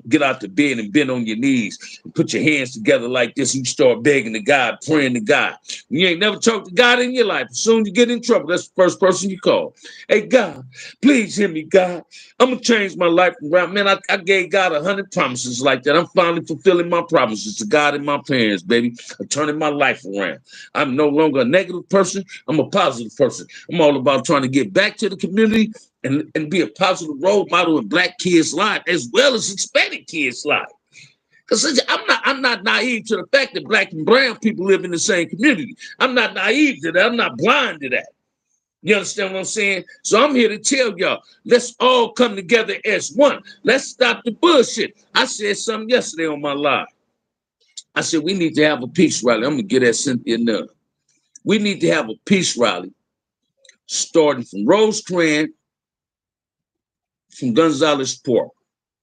get out the bed and bend on your knees and put your hands together like this. And you start begging to God, praying to God. You ain't never talked to God in your life. As soon as you get in trouble, that's the first person you call. Hey, God, please hear me, God. I'm going to change my life around. Man, I gave God 100 promises like that. I'm finally fulfilling my promises to God and my parents, baby. I'm turning my life around. I'm no longer a negative person. I'm a positive person. I'm all about trying to get back to the community and be a positive role model in black kids' lives as well as Hispanic kids' lives. Because I'm not naive to the fact that black and brown people live in the same community. I'm not naive to that. I'm not blind to that. You understand what I'm saying? So I'm here to tell y'all, let's all come together as one. Let's stop the bullshit. I said something yesterday on my live. I said, we need to have a peace rally. I'm going to get at Cynthia Nunn. We need to have a peace rally starting from Rosecrans, from Gonzales Park.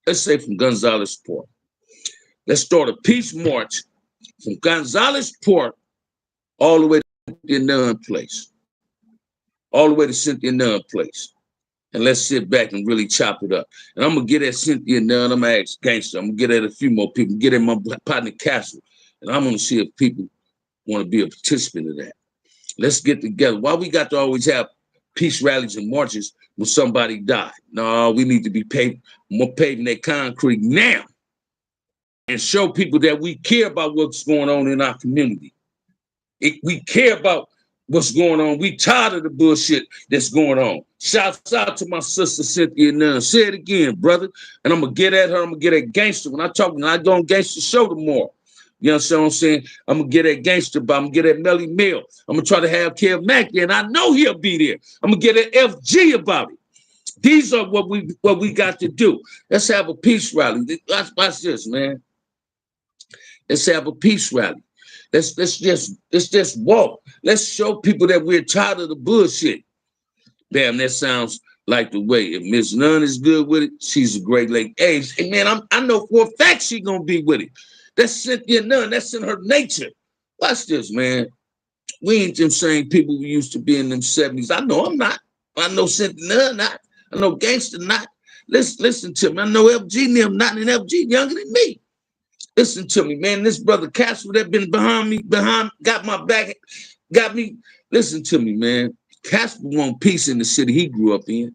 Let's say from Gonzales Park. Let's start a peace march from Gonzales Park all the way to Cynthia Nunn Place. All the way to Cynthia Nunn Place. And let's sit back and really chop it up. And I'm going to get at Cynthia Nunn. I'm going to ask Gangster. I'm going to get at a few more people. Get at my partner Castle. And I'm going to see if people want to be a participant of that. Let's get together. Why we got to always have peace rallies and marches when somebody died? No, we need to be paving that concrete now and show people that we care about what's going on in our community. We care about what's going on. We tired of the bullshit that's going on. Shouts out to my sister Cynthia Nunn. Say it again, brother. And I'm gonna get at her. I'm gonna get at Gangster. When I go on Gangster show tomorrow. You understand what I'm saying? I'm gonna get at Gangster, but I'm gonna get at Melly Mill. I'm gonna try to have Kev Mack there, and I know he'll be there. I'm gonna get at FG about it. These are what we got to do. Let's have a peace rally. Watch this, man. Let's have a peace rally. Let's just walk. Let's show people that we're tired of the bullshit. Damn, that sounds like the way. If Miss Nunn is good with it, she's a great lady. Hey, man, I know for a fact she's gonna be with it. That's Cynthia Nunn. That's in her nature. Watch this, man. We ain't them same people we used to be in them 70s. I know I'm not. I know Cynthia Nunn not. I know Gangster not. Listen to me. I know FG them not, and FG younger than me. Listen to me, man. This brother Castle that been got my back, got me. Listen to me, man. Castle want peace in the city he grew up in.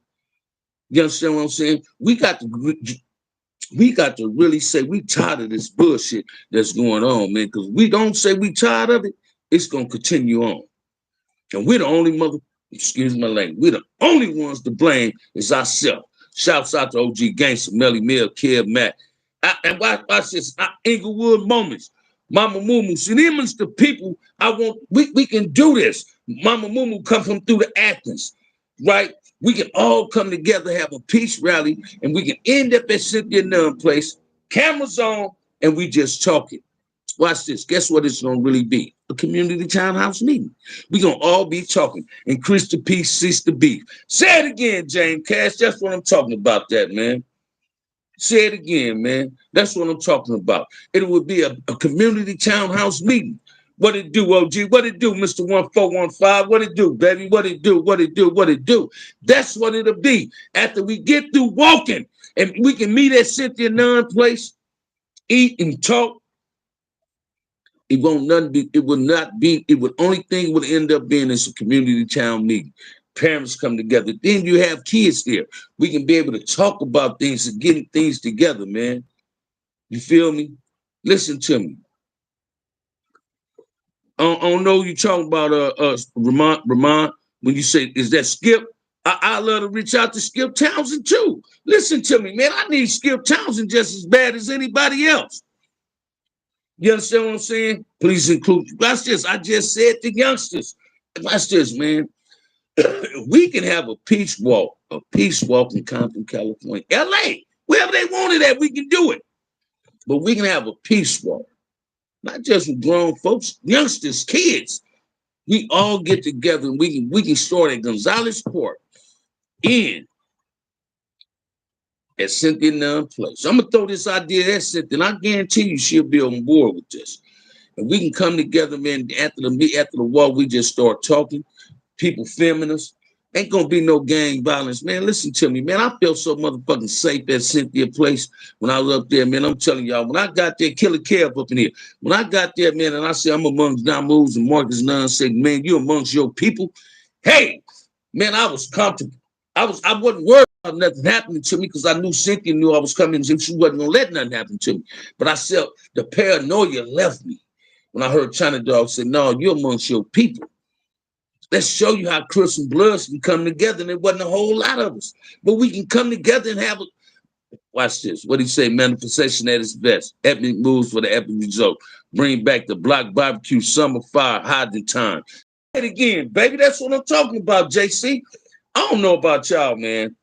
You understand what I'm saying? We got to really say we tired of this bullshit that's going on, man. Because we don't say we tired of it, it's gonna continue on. And we're the only excuse my language, we're the only ones to blame is ourselves. Shouts out to OG Gangster, Melly Mill, Kev Mack. And watch this, Inglewood Moments, Mama Mumu. See, them is the people I want. We can do this. Mama Mumu come from through the Athens, right? We can all come together, have a peace rally, and we can end up at Cynthia Nunn Place, cameras on, and we just talking. Watch this. Guess what it's gonna really be? A community townhouse meeting. We're gonna all be talking. Increase the peace, cease the beef. Say it again, James Cash. That's what I'm talking about, that man. Say it again, man. That's what I'm talking about. It would be a community townhouse meeting. What it do, OG? What it do, Mr. 1415? What it do, baby? What it do? What it do? What it do? That's what it'll be. After we get through walking and we can meet at Cynthia Nunn place, eat and talk. It won't nothing be, it will not be, it would only thing it would end up being is a community town meeting. Parents come together. Then you have kids there. We can be able to talk about things and getting things together, man. You feel me? Listen to me. I don't know you talking about Ramon, when you say, is that Skip? I love to reach out to Skip Townsend too. Listen to me, man. I need Skip Townsend just as bad as anybody else. You understand what I'm saying? Please include. Watch this. I just said to youngsters. Watch this, man. We can have a peace walk in Compton, California, LA, wherever they wanted at, we can do it. But we can have a peace walk, not just with grown folks, youngsters, kids. We all get together and we can start at Gonzalez Court in at Cynthia Nunn Place. I'm gonna throw this idea at Cynthia, and I guarantee you she'll be on board with this. And we can come together, man. After the walk, we just start talking. People filming us. Ain't gonna be no gang violence, man. Listen to me, man. I felt so motherfucking safe at Cynthia Place when I was up there, man. I'm telling y'all, when I got there, Killer Kev up in here. When I got there, man, and I said I'm amongst Don Moves and Marcus Nunn, said, man, you amongst your people. Hey, man, I was comfortable. I wasn't worried about nothing happening to me because I knew Cynthia knew I was coming and she wasn't gonna let nothing happen to me. But I said the paranoia left me when I heard China Dog say, no, you're amongst your people. Let's show you how Crips and Bloods can come together. And there wasn't a whole lot of us. But we can come together and have a, watch this. What do you say? Manifestation at its best. Epic moves for the epic result. Bring back the block barbecue, summer fire, hiding time. Say it again, baby. That's what I'm talking about, JC. I don't know about y'all, man.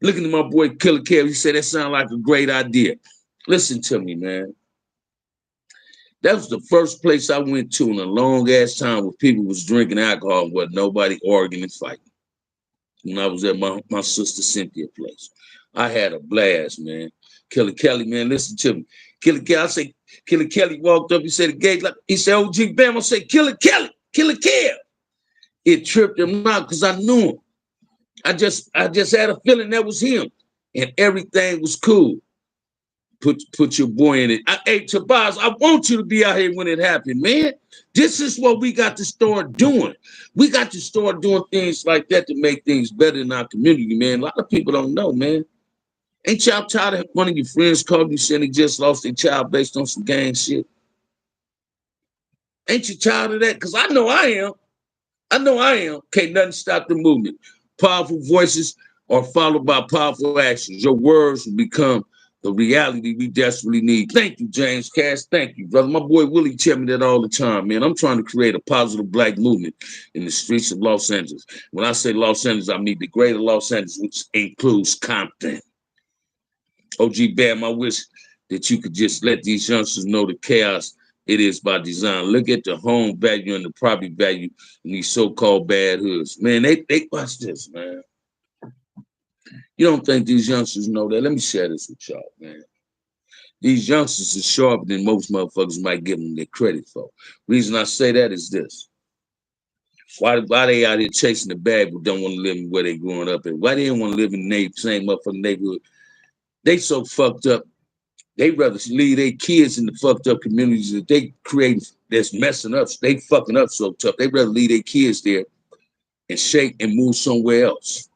Looking at my boy Killer Kev, he said that sounds like a great idea. Listen to me, man. That was the first place I went to in a long ass time where people was drinking alcohol and wasn't nobody arguing and fighting. When I was at my sister Cynthia place, I had a blast, man. Killer Kelly, man, listen to me. Killer Kelly, I say, Killer Kelly walked up, he said, the gate, like, he said, OG Bam, I said, Killer Kelly, Killer Kev. It tripped him out because I knew him. I just had a feeling that was him, and everything was cool. Put your boy in it. Hey, Tobias, I want you to be out here when it happened, man. This is what we got to start doing. We got to start doing things like that to make things better in our community, man. A lot of people don't know, man. Ain't y'all tired of one of your friends called you saying they just lost their child based on some gang shit? Ain't you tired of that? Because I know I am. I know I am. Can't nothing stop the movement. Powerful voices are followed by powerful actions. Your words will become the reality we desperately need. Thank you, James Cash. Thank you, brother. My boy Willie tell me that all the time, man. I'm trying to create a positive black movement in the streets of Los Angeles. When I say Los Angeles, I mean the greater Los Angeles, which includes Compton. OG Bam, I wish that you could just let these youngsters know the chaos it is by design. Look at the home value and the property value in these so-called bad hoods. Man, they watch this, man. You don't think these youngsters know that? Let me share this with y'all, man. These youngsters are sharper than most motherfuckers might give them their credit for. Reason I say that is this. Why they out here chasing the bag but don't want to live where they growing up at? Why they don't want to live in the same motherfucking neighborhood? They so fucked up. They rather leave their kids in the fucked up communities that they create that's messing up. They fucking up so tough. They rather leave their kids there and shake and move somewhere else.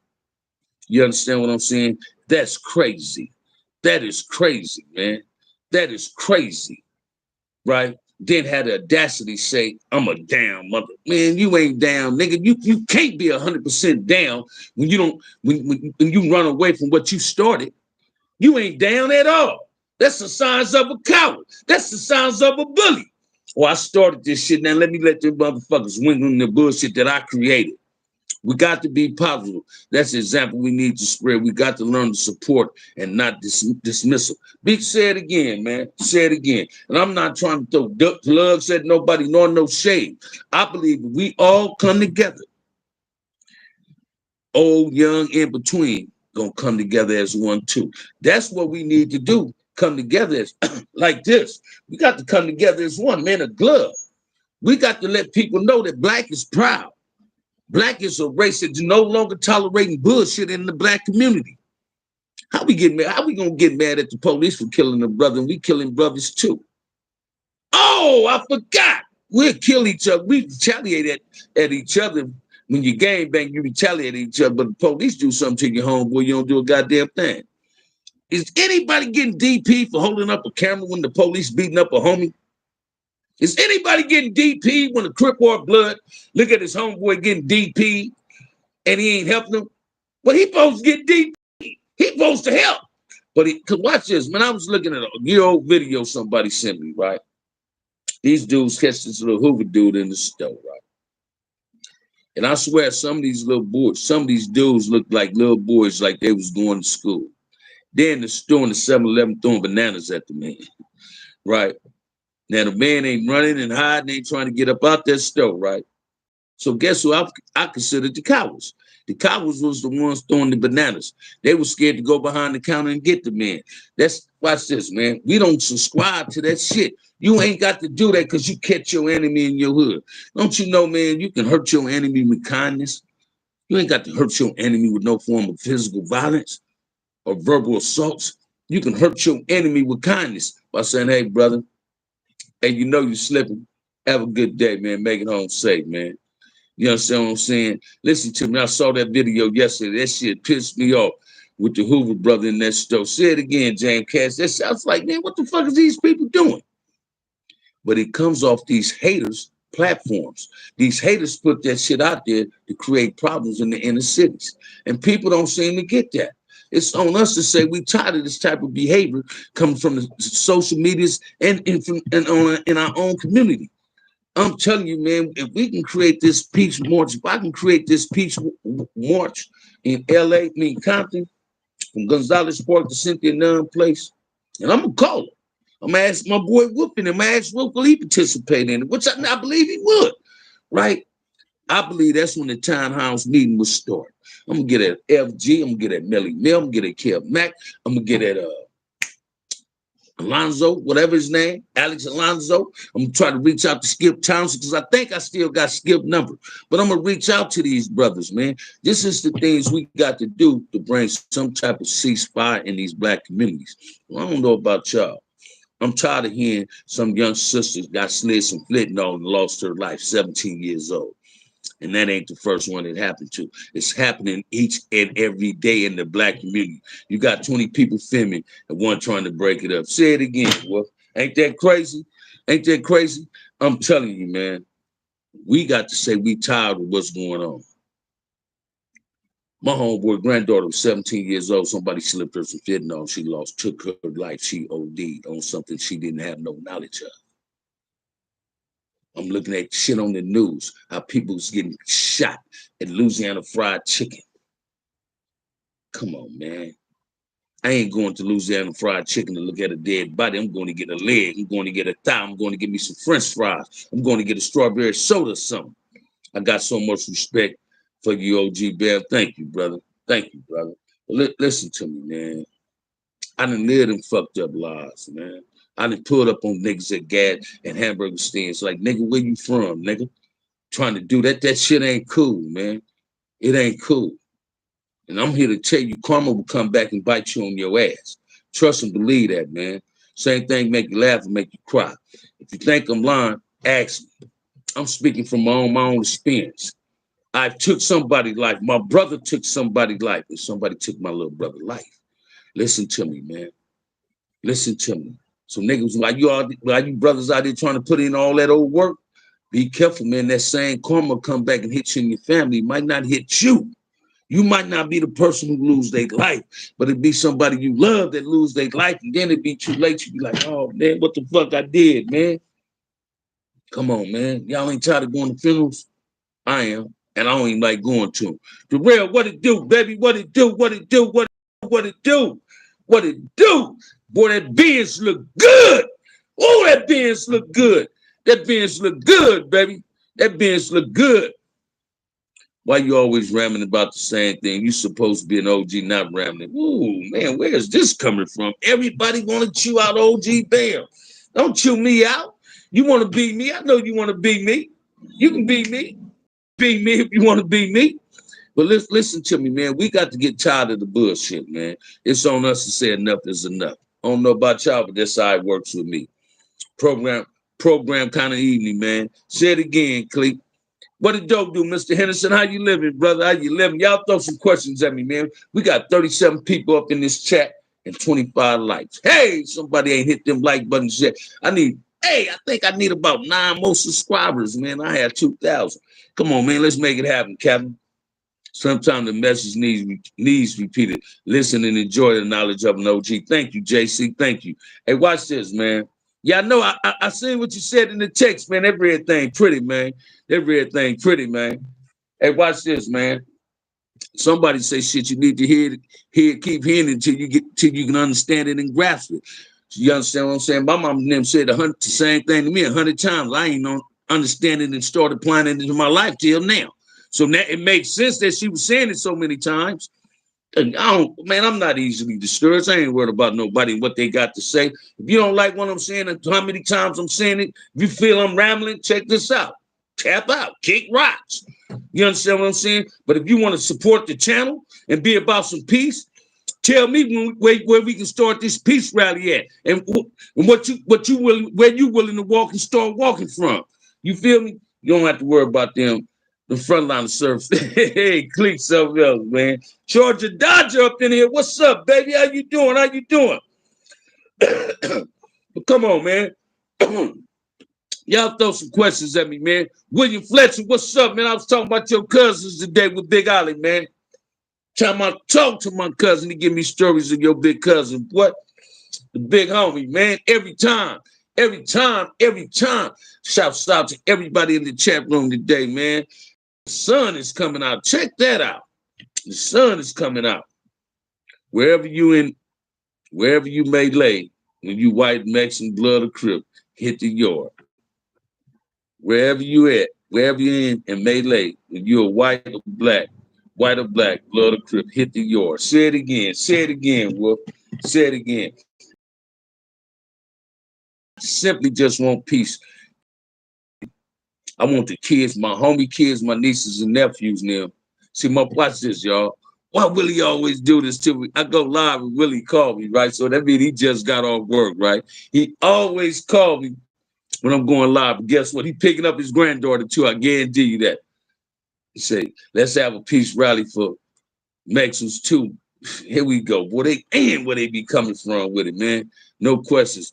You understand what I'm saying? That's crazy. That is crazy, man. That is crazy, right? Then had the audacity say, I'm a down mother. Man, you ain't down, nigga. You can't be 100% down when you don't when you run away from what you started. You ain't down at all. That's the signs of a coward. That's the signs of a bully. Well, I started this shit. Now let me let them motherfuckers win on the bullshit that I created. We got to be positive. That's the example we need to spread. We got to learn to support and not dismissal. Say it again, man. Say it again. And I'm not trying to throw gloves at nobody nor no shade. I believe we all come together, old, young, in between, gonna come together as one too. That's what we need to do. Come together as like this. We got to come together as one, man. A glove. We got to let people know that black is proud. Black is a race that's no longer tolerating bullshit in the black community. How we get mad? How we gonna get mad at the police for killing a brother and we killing brothers too? Oh, I forgot. We'll kill each other. We retaliate at each other. When you gang bang, you retaliate at each other, but the police do something to your homeboy, you don't do a goddamn thing. Is anybody getting DP for holding up a camera when the police beating up a homie? Is anybody getting DP when a Crip or Blood look at his homeboy getting DP and he ain't helping him? Well, he supposed to get DP. He supposed to help. But cause watch this, man. I was looking at a year-old video somebody sent me, right? These dudes catch this little Hoover dude in the store, right? And I swear some of these little boys, some of these dudes look like little boys like they was going to school. They're in the store in the 7-Eleven throwing bananas at the man, right? Now the man ain't running and hiding, ain't trying to get up out that store, right? So guess who I considered the cowards? The cowards was the ones throwing the bananas. They were scared to go behind the counter and get the man. Watch this, man. We don't subscribe to that shit. You ain't got to do that because you catch your enemy in your hood. Don't you know, man, you can hurt your enemy with kindness. You ain't got to hurt your enemy with no form of physical violence or verbal assaults. You can hurt your enemy with kindness by saying, hey, brother, hey, you know you're slipping. Have a good day, man. Make it home safe, man. You understand what I'm saying? Listen to me. I saw that video yesterday. That shit pissed me off with the Hoover brother in that store. Say it again, James Cass. That sounds like, man, what the fuck is these people doing? But it comes off these haters' platforms. These haters put that shit out there to create problems in the inner cities. And people don't seem to get that. It's on us to say we tired of this type of behavior coming from the social medias and in our own community. I'm telling you, man, if we can create this peace march, if I can create this peace march in LA, Compton, from Gonzalez Park to Cynthia Nunn Place, and I'm gonna call it. I'm gonna ask my boy Whoopin' him. I ask Whoop, will he participate in it? Which I believe he would, right? I believe that's when the townhouse meeting will start. I'm gonna get at FG, I'm gonna get at Melly Mill, I'm gonna get at Kev Mack, I'm gonna get at Alonzo, whatever his name, Alex Alonzo. I'm gonna try to reach out to Skip Townsend because I think I still got Skip number. But I'm gonna reach out to these brothers, man. This is the things we got to do to bring some type of ceasefire in these black communities. Well, I don't know about y'all. I'm tired of hearing some young sister got slid some fentanyl and lost her life, 17 years old. And that ain't the first one it happened to. It's happening each and every day in the black community. You got 20 people filming and one trying to break it up. Say it again, Wolf. Ain't that crazy? Ain't that crazy? I'm telling you, man, we got to say we tired of what's going on. My homeboy granddaughter was 17 years old. Somebody slipped her some fentanyl. She took her life. She OD'd on something she didn't have no knowledge of. I'm looking at shit on the news, how people's getting shot at Louisiana Fried Chicken. Come on, man. I ain't going to Louisiana Fried Chicken to look at a dead body. I'm going to get a leg. I'm going to get a thigh. I'm going to get me some French fries. I'm going to get a strawberry soda or something. I got so much respect for you, OG Bear. Thank you, brother. Thank you, brother. Listen to me, man. I done lived them fucked up lives, man. I done pulled up on niggas at Gad and hamburger stands. Like, nigga, where you from, nigga? Trying to do that. That shit ain't cool, man. It ain't cool. And I'm here to tell you, karma will come back and bite you on your ass. Trust and believe that, man. Same thing make you laugh and make you cry. If you think I'm lying, ask me. I'm speaking from my own experience. I took somebody's life. My brother took somebody's life, and somebody took my little brother's life. Listen to me, man. Listen to me. So niggas like you brothers out there trying to put in all that old work, be careful, man. That same karma come back and hit you in your family. It might not hit you. You might not be the person who lose their life, but it'd be somebody you love that lose their life, and then it'd be too late. You'd be like, oh, man, what the fuck I did, man? Come on, man. Y'all ain't tired of going to funerals? I am. and I don't even like going to them. Darrell, what it do, baby? What it do? What it do? What it do? What it do? Boy, that Benz look good. Oh, that Benz look good. That Benz look good, baby. That Benz look good. Why you always ramming about the same thing? You supposed to be an OG, not ramming. Ooh, man, where is this coming from? Everybody want to chew out OG Bam. Don't chew me out. You want to beat me? I know you want to beat me. You can beat me. Beat me if you want to beat me. But listen to me, man. We got to get tired of the bullshit, man. It's on us to say enough is enough. I don't know about y'all, but that's how it works with me. Program kind of evening, man. Say it again, Cleek. What did dope do, Mr. Henderson? How you living, brother? How you living? Y'all throw some questions at me, man. We got 37 people up in this chat and 25 likes. Hey, somebody ain't hit them like buttons yet. I think I need about 9 more subscribers, man. I had 2,000. Come on, man. Let's make it happen, Captain. Sometimes the message needs repeated. Listen and enjoy the knowledge of an OG. Thank you, JC. Thank you. Hey, watch this, man. Yeah, I know. I seen what you said in the text, man. Everything pretty, man. Everything pretty, man. Hey, watch this, man. Somebody say shit. You need to hear, keep hearing it till you can understand it and grasp it. You understand what I'm saying? My mom and them said the same thing to me 100 times. I ain't understand it and started applying it into my life till now. So now it makes sense that she was saying it so many times. And I'm not easily discouraged. I ain't worried about nobody and what they got to say. If you don't like what I'm saying, how many times I'm saying it, if you feel I'm rambling, check this out. Tap out, kick rocks. You understand what I'm saying? But if you want to support the channel and be about some peace, tell me where we can start this peace rally at, and where you willing to walk and start walking from. You feel me? You don't have to worry about them. The front line of service. Hey, click something else, man. Georgia Dodger up in here. What's up, baby? How you doing? How you doing? But come on, man. Y'all throw some questions at me, man. William Fletcher, what's up, man? I was talking about your cousins today with Big Ollie, man. Time I talk to my cousin, he give me stories of your big cousin. What? The big homie, man. Every time. Shouts out to everybody in the chat room today, man. The sun is coming out. Check that out. The sun is coming out. Wherever you may lay, when you white, Mexican, blood, or Crip, hit the yard. Wherever you at, wherever you're in and may lay, when you're white or black, blood, or Crip, hit the yard. Say it again, Wolf. Say it again. Simply just want peace. I want the kids, my homie kids, my nieces and nephews now. See, watch this, y'all. Why Willie always do this to me? I go live and Willie call me, right? So that means he just got off work, right? He always call me when I'm going live. But guess what? He picking up his granddaughter too. I guarantee you that. He say, let's have a peace rally for Mexicans too. Here we go. Boy, where they be coming from with it, man. No questions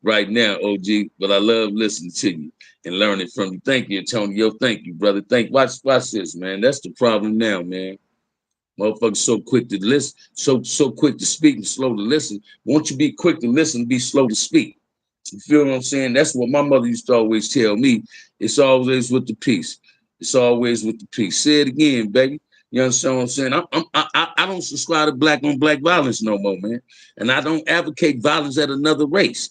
right now, OG, but I love listening to you and learning from you. Thank you, Antonio. Thank you, brother. Watch this, man. That's the problem now, man. Motherfuckers so quick to listen, so quick to speak and slow to listen. Won't you be quick to listen and be slow to speak? You feel what I'm saying? That's what my mother used to always tell me. It's always with the peace. It's always with the peace. Say it again, baby. You understand what I'm saying? I don't subscribe to black on black violence no more, man. And I don't advocate violence at another race.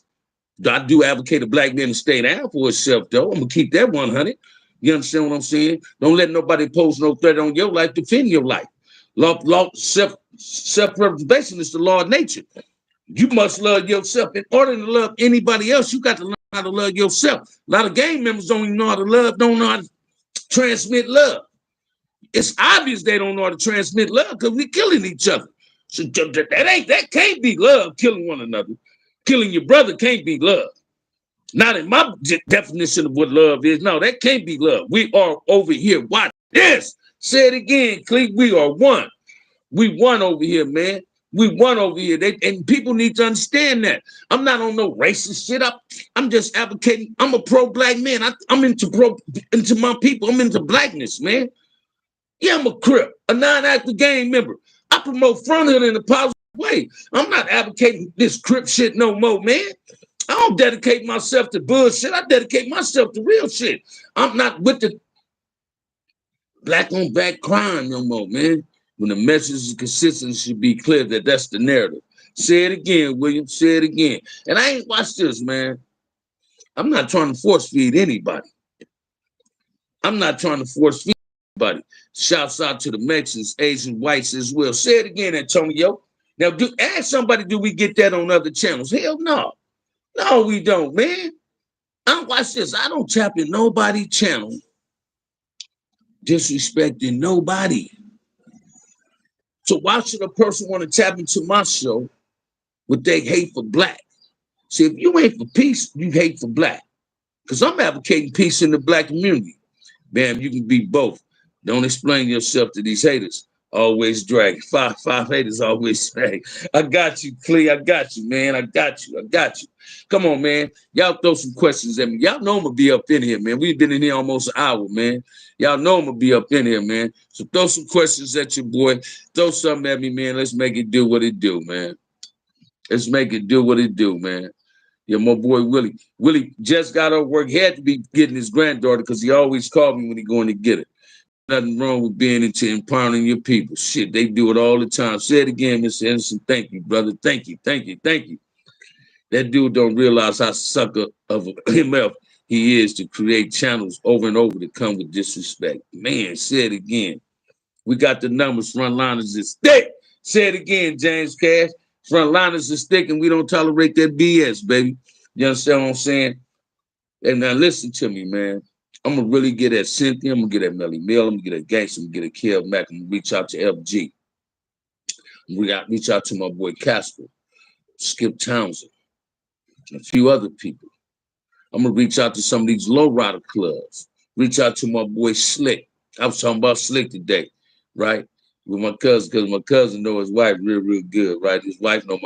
I do advocate a black man to stay down for himself, though. I'm gonna keep that 100. You understand what I'm saying? Don't let nobody pose no threat on your life. Defend your life. Self-preservation is the law of nature. You must love yourself. In order to love anybody else, you got to learn how to love yourself. A lot of gang members don't even know how to love, don't know how to transmit love. It's obvious they don't know how to transmit love because we're killing each other. So that can't be love, killing one another. Killing your brother can't be love. Not in my definition of what love is. No, that can't be love. We are over here. Watch this. Say it again, Cleve. We are one. We won over here, man. We won over here. And people need to understand that. I'm not on no racist shit. I'm just advocating. I'm a pro-black man. I'm into my people. I'm into blackness, man. Yeah, I'm a Crip, a non-active gang member. I promote fronthood in a positive way. I'm not advocating this Crip shit no more, man. I don't dedicate myself to bullshit. I dedicate myself to real shit. I'm not with the Black on black crime no more, man. When the message is consistent, it should be clear that that's the narrative. Say it again, William. Say it again. And I ain't watch this, man. I'm not trying to force feed anybody. I'm not trying to force feed anybody. Shouts out to the Mexicans, Asian, whites as well. Say it again, Antonio. Now, ask somebody, do we get that on other channels? Hell no. No, we don't, man. I watch this. I don't tap in nobody channel disrespecting nobody. So why should a person want to tap into my show with they hate for black? See, if you ain't for peace, you hate for black. Because I'm advocating peace in the black community. Bam, you can be both. Don't explain yourself to these haters. Always drag. Five haters always drag. I got you, Clee. I got you, man. I got you. I got you. Come on, man. Y'all throw some questions at me. Y'all know I'm going to be up in here, man. We've been in here almost an hour, man. Y'all know I'm going to be up in here, man. So throw some questions at your boy. Throw something at me, man. Let's make it do what it do, man. Let's make it do what it do, man. Yeah, my boy Willie. Willie just got off work. He had to be getting his granddaughter because he always called me when he going to get it. Nothing wrong with being into empowering your people. Shit, they do it all the time. Say it again, Mr. Anderson. Thank you, brother. Thank you, thank you, thank you. That dude don't realize how sucker of MF he is to create channels over and over that come with disrespect. Man, say it again. We got the numbers. Frontliners is thick. Say it again, James Cash. Frontliners is thick, and we don't tolerate that BS, baby. You understand what I'm saying? And now listen to me, man. I'm gonna really get at Cynthia. I'm gonna get at Melly Mill. I'm gonna get at Gangsta. I'm gonna get at Kev Mack. I'm gonna reach out to FG. We got reach out to my boy Casper, Skip Townsend, and a few other people. I'm gonna reach out to some of these lowrider clubs. Reach out to my boy Slick. I was talking about Slick today, right? With my cousin, because my cousin know his wife real good, right? His wife know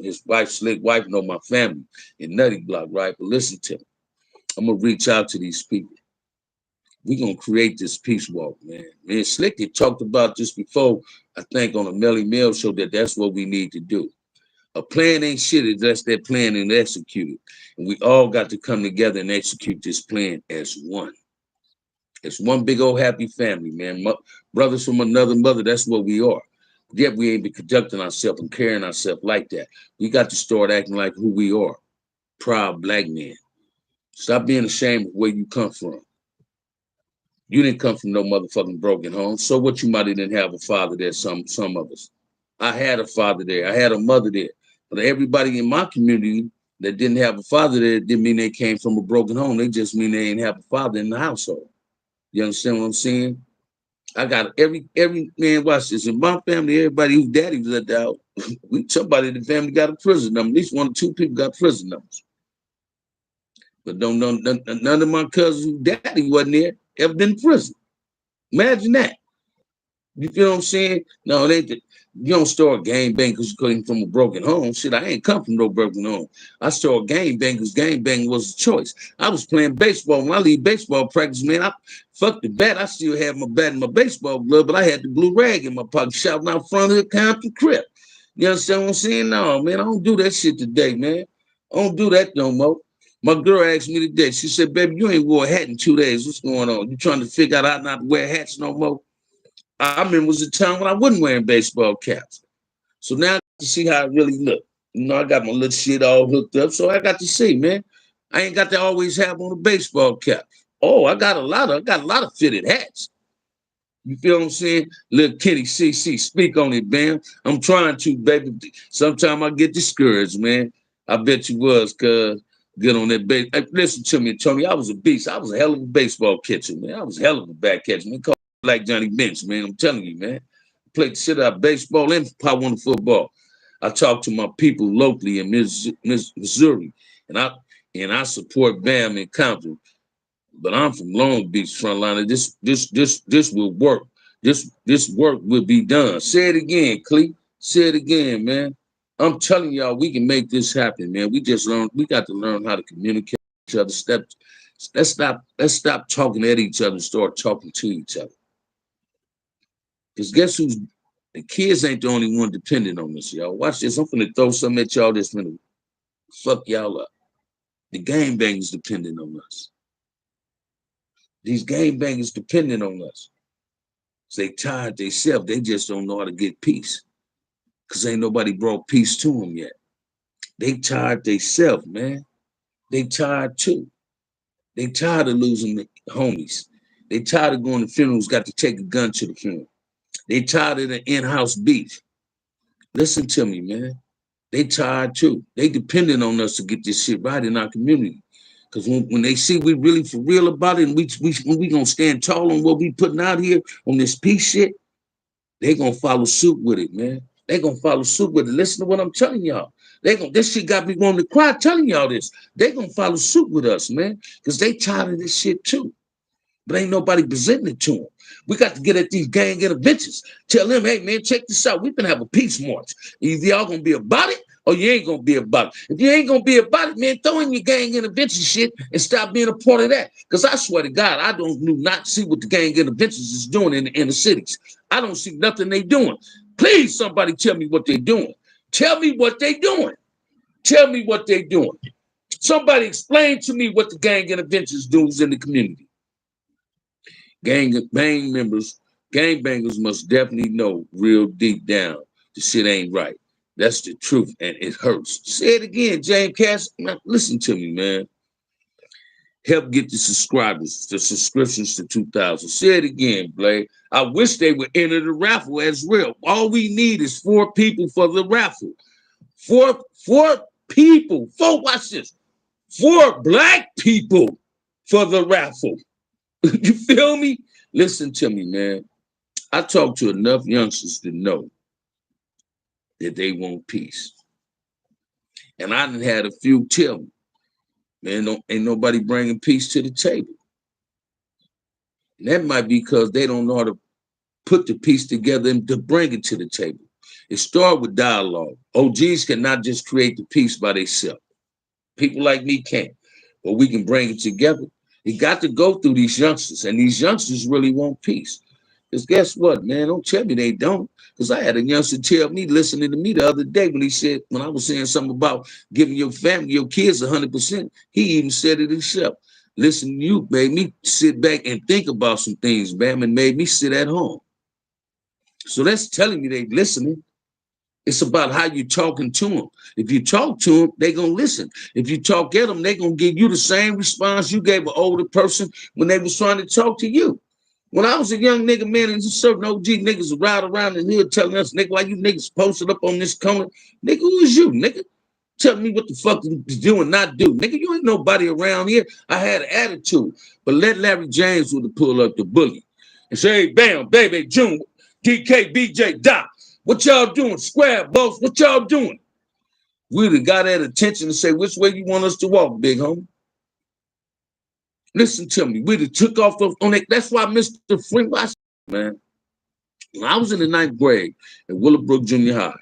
his wife, Slick wife know my family in Nutty Block, right? But listen to me. I'm gonna reach out to these people. We're gonna create this peace walk, man. Me and Slick had talked about this before, I think on a Melly Mill show, that's what we need to do. A plan ain't shit unless that plan and execute it. And we all got to come together and execute this plan as one. It's one big old happy family, man. Brothers from another mother, that's what we are. Yet we ain't been conducting ourselves and carrying ourselves like that. We got to start acting like who we are. Proud black men. Stop being ashamed of where you come from. You didn't come from no motherfucking broken home. So what, you might have didn't have a father there, some of us. I had a father there. I had a mother there. But everybody in my community that didn't have a father there didn't mean they came from a broken home. They just mean they didn't have a father in the household. You understand what I'm saying? I got every man, watch this. In my family, everybody whose daddy was let out, somebody in the family got a prison number. At least one or two people got prison numbers. But none of my cousins whose daddy wasn't there ever been in prison. Imagine that. You feel what I'm saying? No, it ain't. You don't start gang bang because you came from a broken home. Shit, I ain't come from no broken home. I started gang bang because gang bang was a choice. I was playing baseball. When I leave baseball practice, man, I fuck the bat. I still have my bat in my baseball glove, but I had the blue rag in my pocket shouting out front of the Compton Crip. You understand what I'm saying? No, man, I don't do that shit today, man. I don't do that no more. My girl asked me today, she said, baby, you ain't wore a hat in 2 days. What's going on? You trying to figure out how not to wear hats no more? I remember it was a time when I wasn't wearing baseball caps. So now I got to see how it really look. You know, I got my little shit all hooked up, so I got to see, man. I ain't got to always have on a baseball cap. Oh, I got a lot of fitted hats. You feel what I'm saying? Little Kenny CC, speak on it, Bam. I'm trying to, baby. Sometimes I get discouraged, man. I bet you was, cuz get on that base. Listen to me, Tony. I was a beast. I was a hell of a baseball catcher, man. I was a hell of a back catcher. Man, called like Johnny Bench, man. I'm telling you, man. Played the shit out of baseball and pop one football. I talk to my people locally in Missouri, and I support Bam in Compton. But I'm from Long Beach, Frontliner. This will work. This work will be done. Say it again, Clee. Say it again, man. I'm telling y'all, we can make this happen, man. We got to learn how to communicate with each other. Let's stop talking at each other and start talking to each other. Because guess who's the kids ain't the only one dependent on this, y'all. Watch this. I'm gonna throw something at y'all that's gonna fuck y'all up. The game bangers dependent on us. These game bangers dependent on us. So they tired themselves. They just don't know how to get peace. Because ain't nobody brought peace to them yet. They tired themselves, man. They tired too. They tired of losing the homies. They tired of going to funerals, got to take a gun to the funeral. They tired of the in-house beef. Listen to me, man. They tired too. They depending on us to get this shit right in our community. Because when they see we really for real about it and we gonna stand tall on what we putting out here on this peace shit, they gonna follow suit with it, man. They gonna follow suit with it. Listen to what I'm telling y'all. This shit got me wanting to cry telling y'all this. They gonna follow suit with us, man. Because they tired of this shit too. But ain't nobody presenting it to them. We got to get at these gang interventions. Tell them, hey, man, check this out. We can have a peace march. Either y'all going to be about it or you ain't going to be about it. If you ain't going to be about it, man, throw in your gang intervention shit and stop being a part of that. Because I swear to God, I do not see what the gang interventions is doing in the inner cities. I don't see nothing they doing. Please, somebody tell me what they doing. Tell me what they doing. Tell me what they doing. Somebody explain to me what the gang interventions do in the community. Gang members, gangbangers must definitely know real deep down the shit ain't right. That's the truth, and it hurts. Say it again, James Cass. Now, listen to me, man. Help get the subscriptions to 2,000. Say it again, Blade. I wish they would enter the raffle as well. All we need is 4 people for the raffle. Four people. Watch this. 4 black people for the raffle. You feel me? Listen to me, man. I talk to enough youngsters to know that they want peace. And I done had a few tell me, man, ain't nobody bringing peace to the table. And that might be because they don't know how to put the peace together and to bring it to the table. It starts with dialogue. OGs cannot just create the peace by themselves. People like me can't. But we can bring it together. You got to go through these youngsters, and these youngsters really want peace. Because guess what, man? Don't tell me they don't. Because I had a youngster tell me, listening to me the other day when I was saying something about giving your family, your kids 100%, he even said it himself. Listen to you made me sit back and think about some things, Bam, and made me sit at home. So that's telling me they listening. It's about how you talking to them. If you talk to them, they going to listen. If you talk at them, they going to give you the same response you gave an older person when they was trying to talk to you. When I was a young nigga, man, and certain OG niggas would ride around the hood telling us, nigga, why you niggas posted up on this corner? Nigga, who is you, nigga? Tell me what the fuck to do and not do. Nigga, you ain't nobody around here. I had an attitude. But let Larry James would have pulled up the bully and say, hey, Bam, baby, June, DK, BJ, Doc. What y'all doing? Square, boss, what y'all doing? We'd have got that attention to say, which way you want us to walk, big homie? Listen to me. We'd have took off on it. That's why Mr. Freeman, man, when I was in the 9th grade at Willowbrook Junior High,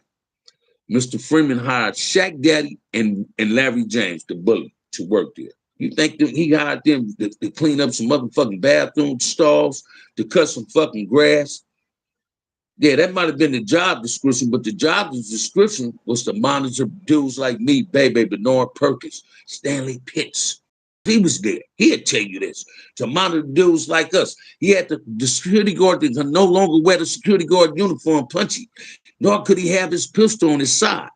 Mr. Freeman hired Shaq Daddy and Larry James, the bully, to work there. You think that he hired them to clean up some motherfucking bathroom stalls, to cut some fucking grass? Yeah, that might have been the job description, but the job description was to monitor dudes like me, Baby Bernard Perkins, Stanley Pitts. He was there. He'd tell you this. To monitor dudes like us. He had the security guard that could no longer wear the security guard uniform punchy, nor could he have his pistol on his side.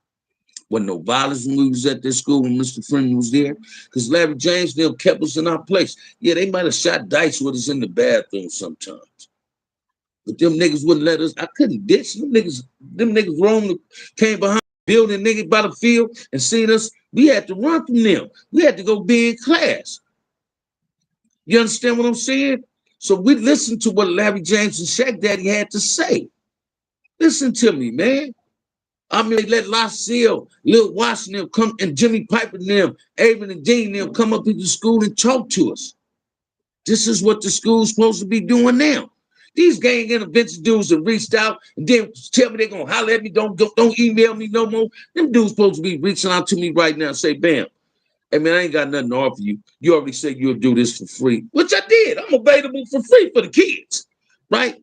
Wasn't no violence when we was at this school when Mr. Freeman was there, because Larry James still kept us in our place. Yeah, they might have shot dice with us in the bathroom sometimes. But them niggas wouldn't let us. I couldn't ditch them niggas. Them niggas roamed, came behind the building, niggas by the field, and seen us. We had to run from them. We had to go be in class. You understand what I'm saying? So we listened to what Larry James and Shaq Daddy had to say. Listen to me, man. I mean, let LaSalle, Lil Washington come, and Jimmy Piper and them, Avon and Dean them come up into school and talk to us. This is what the school's supposed to be doing now. These gang intervention dudes that reached out and then tell me they're gonna holler at me, don't email me no more. Them dudes supposed to be reaching out to me right now and say, Bam, hey man, I ain't got nothing to offer you. You already said you'll do this for free, which I did. I'm available for free for the kids, right?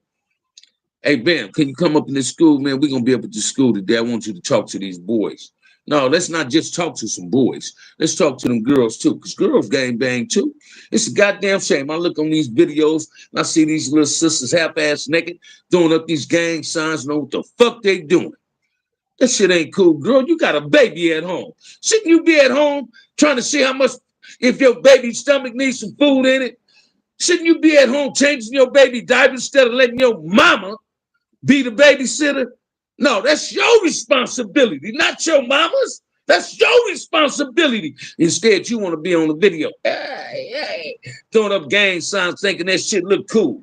Hey, Bam, can you come up in this school, man? We're gonna be up at the school today. I want you to talk to these boys. No, let's not just talk to some boys. Let's talk to them girls too, because girls gang bang too. It's a goddamn shame. I look on these videos and I see these little sisters half-ass naked, throwing up these gang signs, know what the fuck they doing. That shit ain't cool, girl. You got a baby at home. Shouldn't you be at home trying to see how much, if your baby's stomach needs some food in it? Shouldn't you be at home changing your baby diaper instead of letting your mama be the babysitter? No, that's your responsibility, not your mama's. That's your responsibility. Instead, you want to be on the video. Hey, throwing up gang signs, thinking that shit look cool.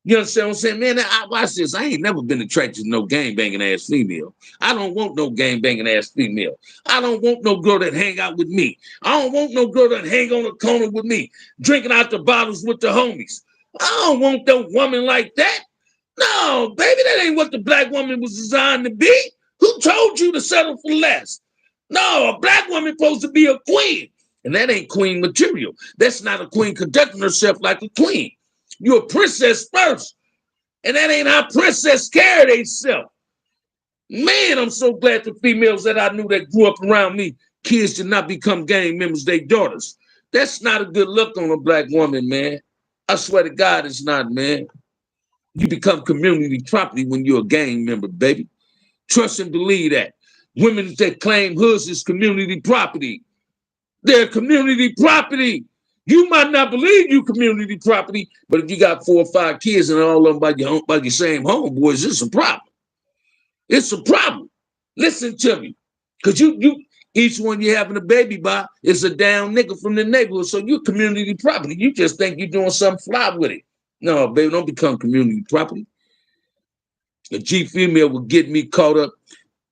You understand what I'm saying? Man, I watch this. I ain't never been attracted to no gang banging ass female. I don't want no gang banging ass female. I don't want no girl that hang out with me. I don't want no girl that hang on the corner with me, drinking out the bottles with the homies. I don't want no woman like that. No, baby, that ain't what the black woman was designed to be. Who told you to settle for less? No, a black woman supposed to be a queen. And that ain't queen material. That's not a queen conducting herself like a queen. You're a princess first. And that ain't how princess carry themselves. Man, I'm so glad the females that I knew that grew up around me, kids did not become gang members, they daughters. That's not a good look on a black woman, man. I swear to God, it's not, man. You become community property when you're a gang member, baby. Trust and believe that. Women that claim hoods is community property. They're community property. You might not believe you community property, but if you got 4 or 5 kids and all of them by your same homeboys, it's a problem. It's a problem. Listen to me. Because each one you're having a baby by is a down nigga from the neighborhood. So you're community property. You just think you're doing something fly with it. No, baby, don't become community property. A G female will get me caught up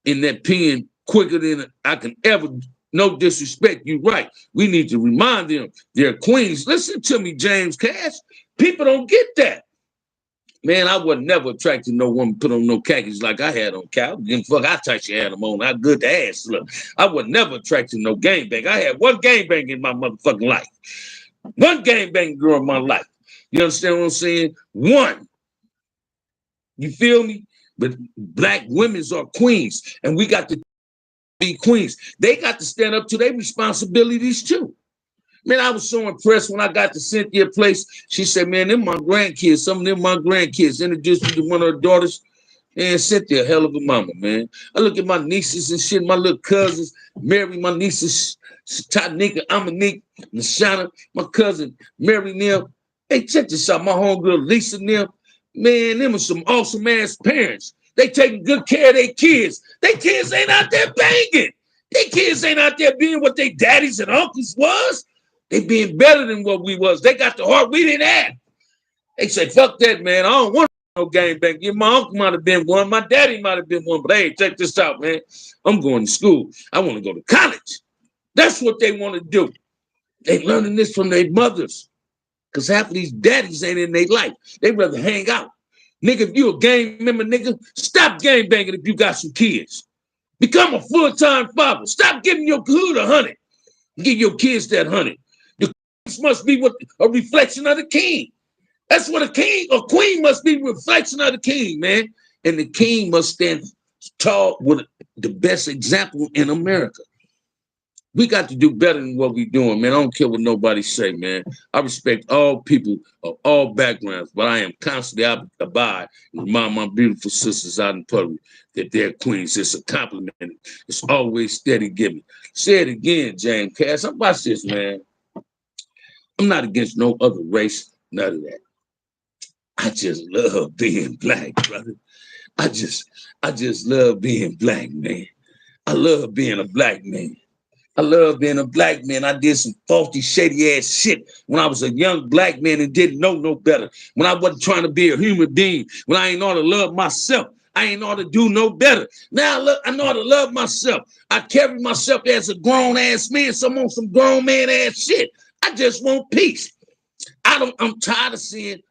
in that pen quicker than I can ever. No disrespect, you're right. We need to remind them they're queens. Listen to me, James Cash. People don't get that. Man, I was never attracted to no woman put on no khakis like I had on, Cal. Didn't fuck, I thought she had them on. How good the ass look. I was never attracted to no gangbang. I had one gangbang in my motherfucking life. One gangbang girl in my life. You understand what I'm saying? One. You feel me? But black women are queens, and we got to be queens. They got to stand up to their responsibilities too. Man, I was so impressed when I got to Cynthia place. She said, man, them my grandkids. Some of them my grandkids. Introduced me to one of her daughters. And Cynthia, hell of a mama, man. I look at my nieces and shit, my little cousins, Mary, my nieces, Tanika, Amanique, Nashana, my cousin, Mary Neal. Hey, check this out. My homegirl, Lisa Neal. Man, them are some awesome ass parents. They taking good care of their kids. Their kids ain't out there banging. Their kids ain't out there being what their daddies and uncles was. They being better than what we was. They got the heart we didn't have. They say, fuck that, man. I don't want no gang bang. Yeah, my uncle might have been one. My daddy might have been one. But hey, check this out, man. I'm going to school. I want to go to college. That's what they want to do. They learning this from their mothers. Because half of these daddies ain't in their life. They rather hang out. Nigga, if you a gang member, nigga, stop gang banging if you got some kids. Become a full-time father. Stop giving your hood 100. Give your kids that 100. The must be what a reflection of the king. That's what a king or queen must be, a reflection of the king, man. And the king must stand tall with the best example in America. We got to do better than what we're doing, man. I don't care what nobody say, man. I respect all people of all backgrounds, but I am constantly abide and remind my beautiful sisters out in public that they're queens. It's a compliment. It's always steady giving. Say it again, James Cass. I'm watch this, man. I'm not against no other race, none of that. I just love being black, brother. I just love being black, man. I love being a black man. I love being a black man. I did some faulty, shady ass shit when I was a young black man and didn't know no better. When I wasn't trying to be a human being. When I ain't ought to love myself. I ain't ought to do no better. Now I know how to love myself. I carry myself as a grown ass man. So I'm on some grown man ass shit. I just want peace. I'm tired of seeing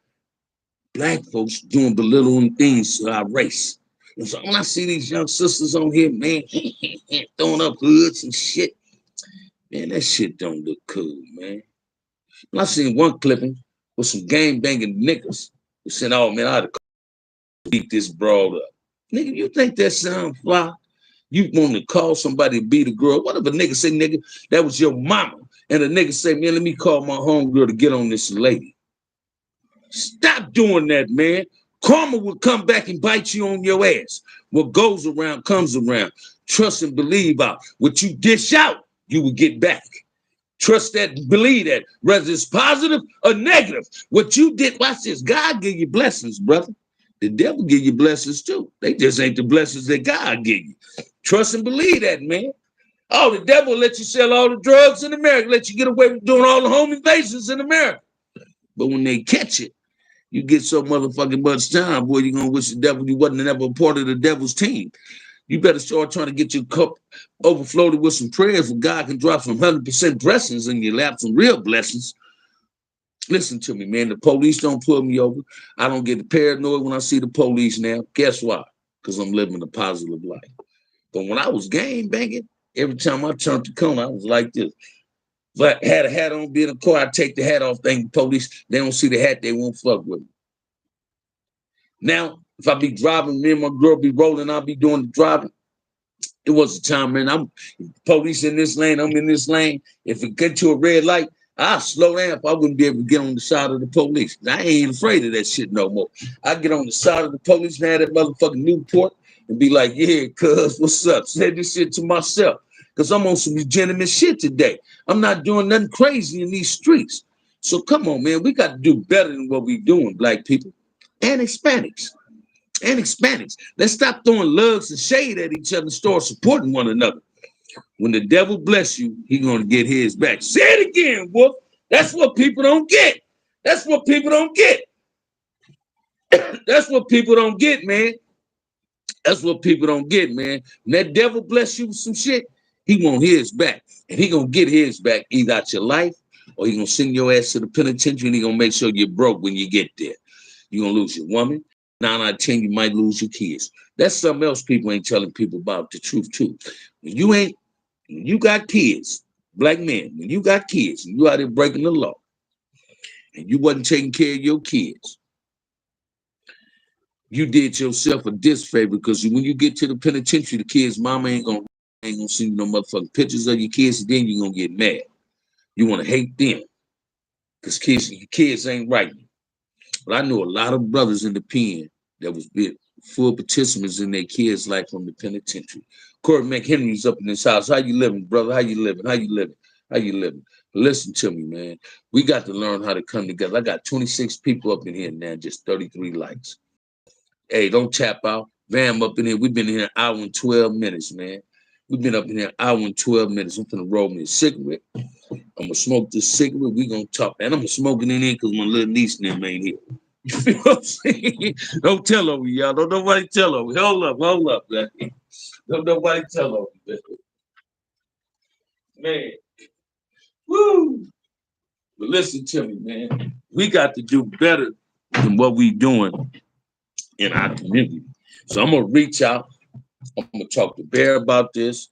black folks doing belittling things to our race. And so when I see these young sisters on here, man, throwing up hoods and shit, man, that shit don't look cool, man. And I seen one clipping with some gang banging niggas who said, oh man, I had to beat this broad up. Nigga, you think that sound fly? You want to call somebody to beat a girl. What if a nigga say, nigga, that was your mama? And a nigga say, man, let me call my homegirl to get on this lady. Stop doing that, man. Karma will come back and bite you on your ass. What goes around comes around. Trust and believe out. What you dish out, you will get back. Trust that, believe that, whether it's positive or negative. What you did, watch this. God give you blessings, brother. The devil give you blessings too. They just ain't the blessings that God give you. Trust and believe that, man. Oh, the devil let you sell all the drugs in America, let you get away with doing all the home invasions in America. But when they catch it, you get so motherfucking much time, boy, you're gonna wish the devil you wasn't ever a part of the devil's team. You better start trying to get your cup overflowed with some prayers where God can drop some 100% blessings in your lap, some real blessings. Listen to me, man. The police don't pull me over. I don't get paranoid when I see the police now. Guess why? Because I'm living a positive life. But when I was gang banging, every time I turned the corner, I was like this. If I had a hat on, be in a car, I'd take the hat off, thank the police. They don't see the hat, they won't fuck with me. Now, if I be driving, me and my girl be rolling, I'll be doing the driving. It was a time, man. I'm police in this lane, I'm in this lane. If it get to a red light, I'll slow down if I wouldn't be able to get on the side of the police. I ain't afraid of that shit no more. I get on the side of the police, man, that motherfucking Newport, and be like, yeah, cuz, what's up? Say this shit to myself. Because I'm on some legitimate shit today. I'm not doing nothing crazy in these streets. So come on, man. We got to do better than what we doing, black people and Hispanics. Let's stop throwing lugs and shade at each other and start supporting one another. When the devil bless you, he gonna get his back. Say it again, Wolf. That's what people don't get. That's what people don't get. That's what people don't get, man. That's what people don't get, man. When that devil bless you with some shit, he want his back. And he gonna get his back either out your life or he gonna send your ass to the penitentiary and he gonna make sure you're broke when you get there. You're gonna lose your woman. 9 out of 10, you might lose your kids. That's something else people ain't telling people about the truth, too. When you got kids, black men, when you got kids and you out there breaking the law and you wasn't taking care of your kids, you did yourself a disfavor because when you get to the penitentiary, the kids' mama ain't gonna see no motherfucking pictures of your kids, and then you're gonna get mad. You wanna hate them because your kids ain't right. But I know a lot of brothers in the pen that was full participants in their kids' life from the penitentiary. Corey McHenry's up in this house. How you living, brother? How you living? How you living? How you living? Listen to me, man. We got to learn how to come together. I got 26 people up in here now, just 33 likes. Hey, don't tap out. Vam up in here. We've been here an hour and 12 minutes, man. We've been up in here an hour and 12 minutes. I'm gonna roll me a cigarette. I'm gonna smoke this cigarette. We gonna talk. And I'm smoking in here because my little niece and them ain't here. You feel what I'm saying? Don't tell over y'all. Don't nobody tell over. Hold up, man. Don't nobody tell over, man. Man. Woo! But listen to me, man. We got to do better than what we doing in our community. So I'm gonna reach out. I'm gonna talk to Bear about this.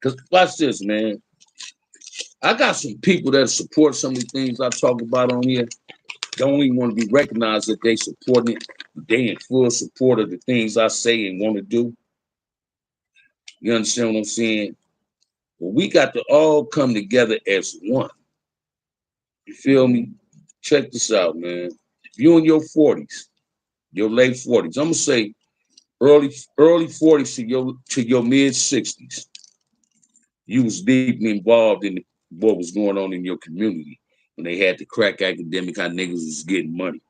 Cause watch this, man. I got some people that support some of the things I talk about on here. Don't even want to be recognized that they support it. They in full support of the things I say and want to do. You understand what I'm saying? But we got to all come together as one. You feel me? Check this out, man. If you're in your 40s, your late 40s, I'm gonna say early 40s to your mid 60s, you was deeply involved in what was going on in your community when they had the crack academic, how niggas was getting money.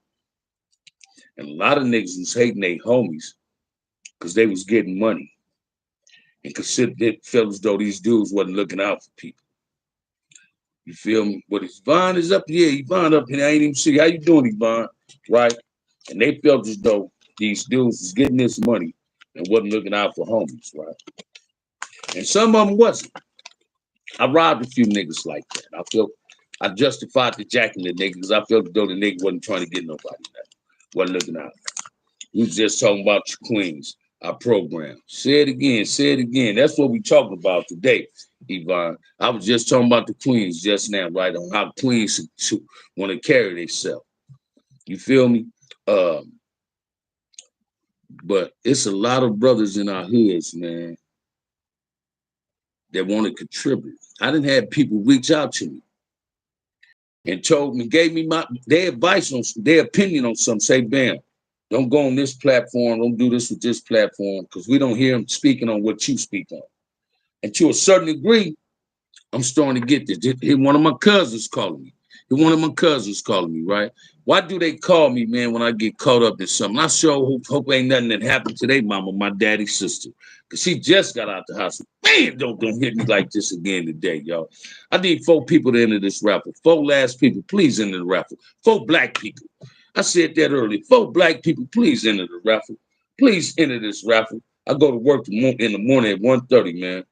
And a lot of niggas was hating their homies because they was getting money and considered it felt as though these dudes wasn't looking out for people. You feel me? But Yvonne is up here. Yvonne up here. I ain't even see. How you doing, Yvonne? Right? And they felt as though these dudes was getting this money and wasn't looking out for homies, right? And some of them wasn't. I robbed a few niggas like that. I justified the jacking the nigga because I felt as though the nigga wasn't trying to get nobody that. Wasn't looking out. We was just talking about your queens, our program. Say it again, say it again. That's what we talking about today, Yvonne. I was just talking about the queens just now, right? On how queens want to carry themselves. You feel me? But it's a lot of brothers in our hoods, man, that want to contribute. I didn't have people reach out to me and told me, gave me their advice on their opinion on something. Say, bam, don't go on this platform. Don't do this with this platform because we don't hear them speaking on what you speak on. And to a certain degree, I'm starting to get this. One of my cousins calling me. Right? Why do they call me, man, when I get caught up in something? I sure hope ain't nothing that happened to their mama, my daddy's sister. Because she just got out the hospital. Man, don't hit me like this again today, y'all. I need 4 people to enter this raffle. 4 last people, please enter the raffle. 4 black people. I said that earlier. 4 black people, please enter the raffle. Please enter this raffle. I go to work in the morning at 1:30, man.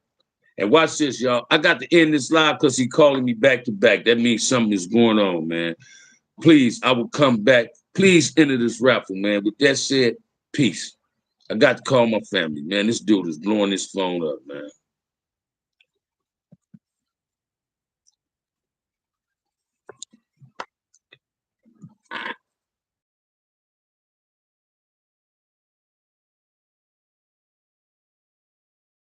And watch this, y'all. I got to end this live because he calling me back to back. That means something is going on, man. Please, I will come back. Please enter this raffle, man. With that said, peace. I got to call my family, man. This dude is blowing his phone up, man.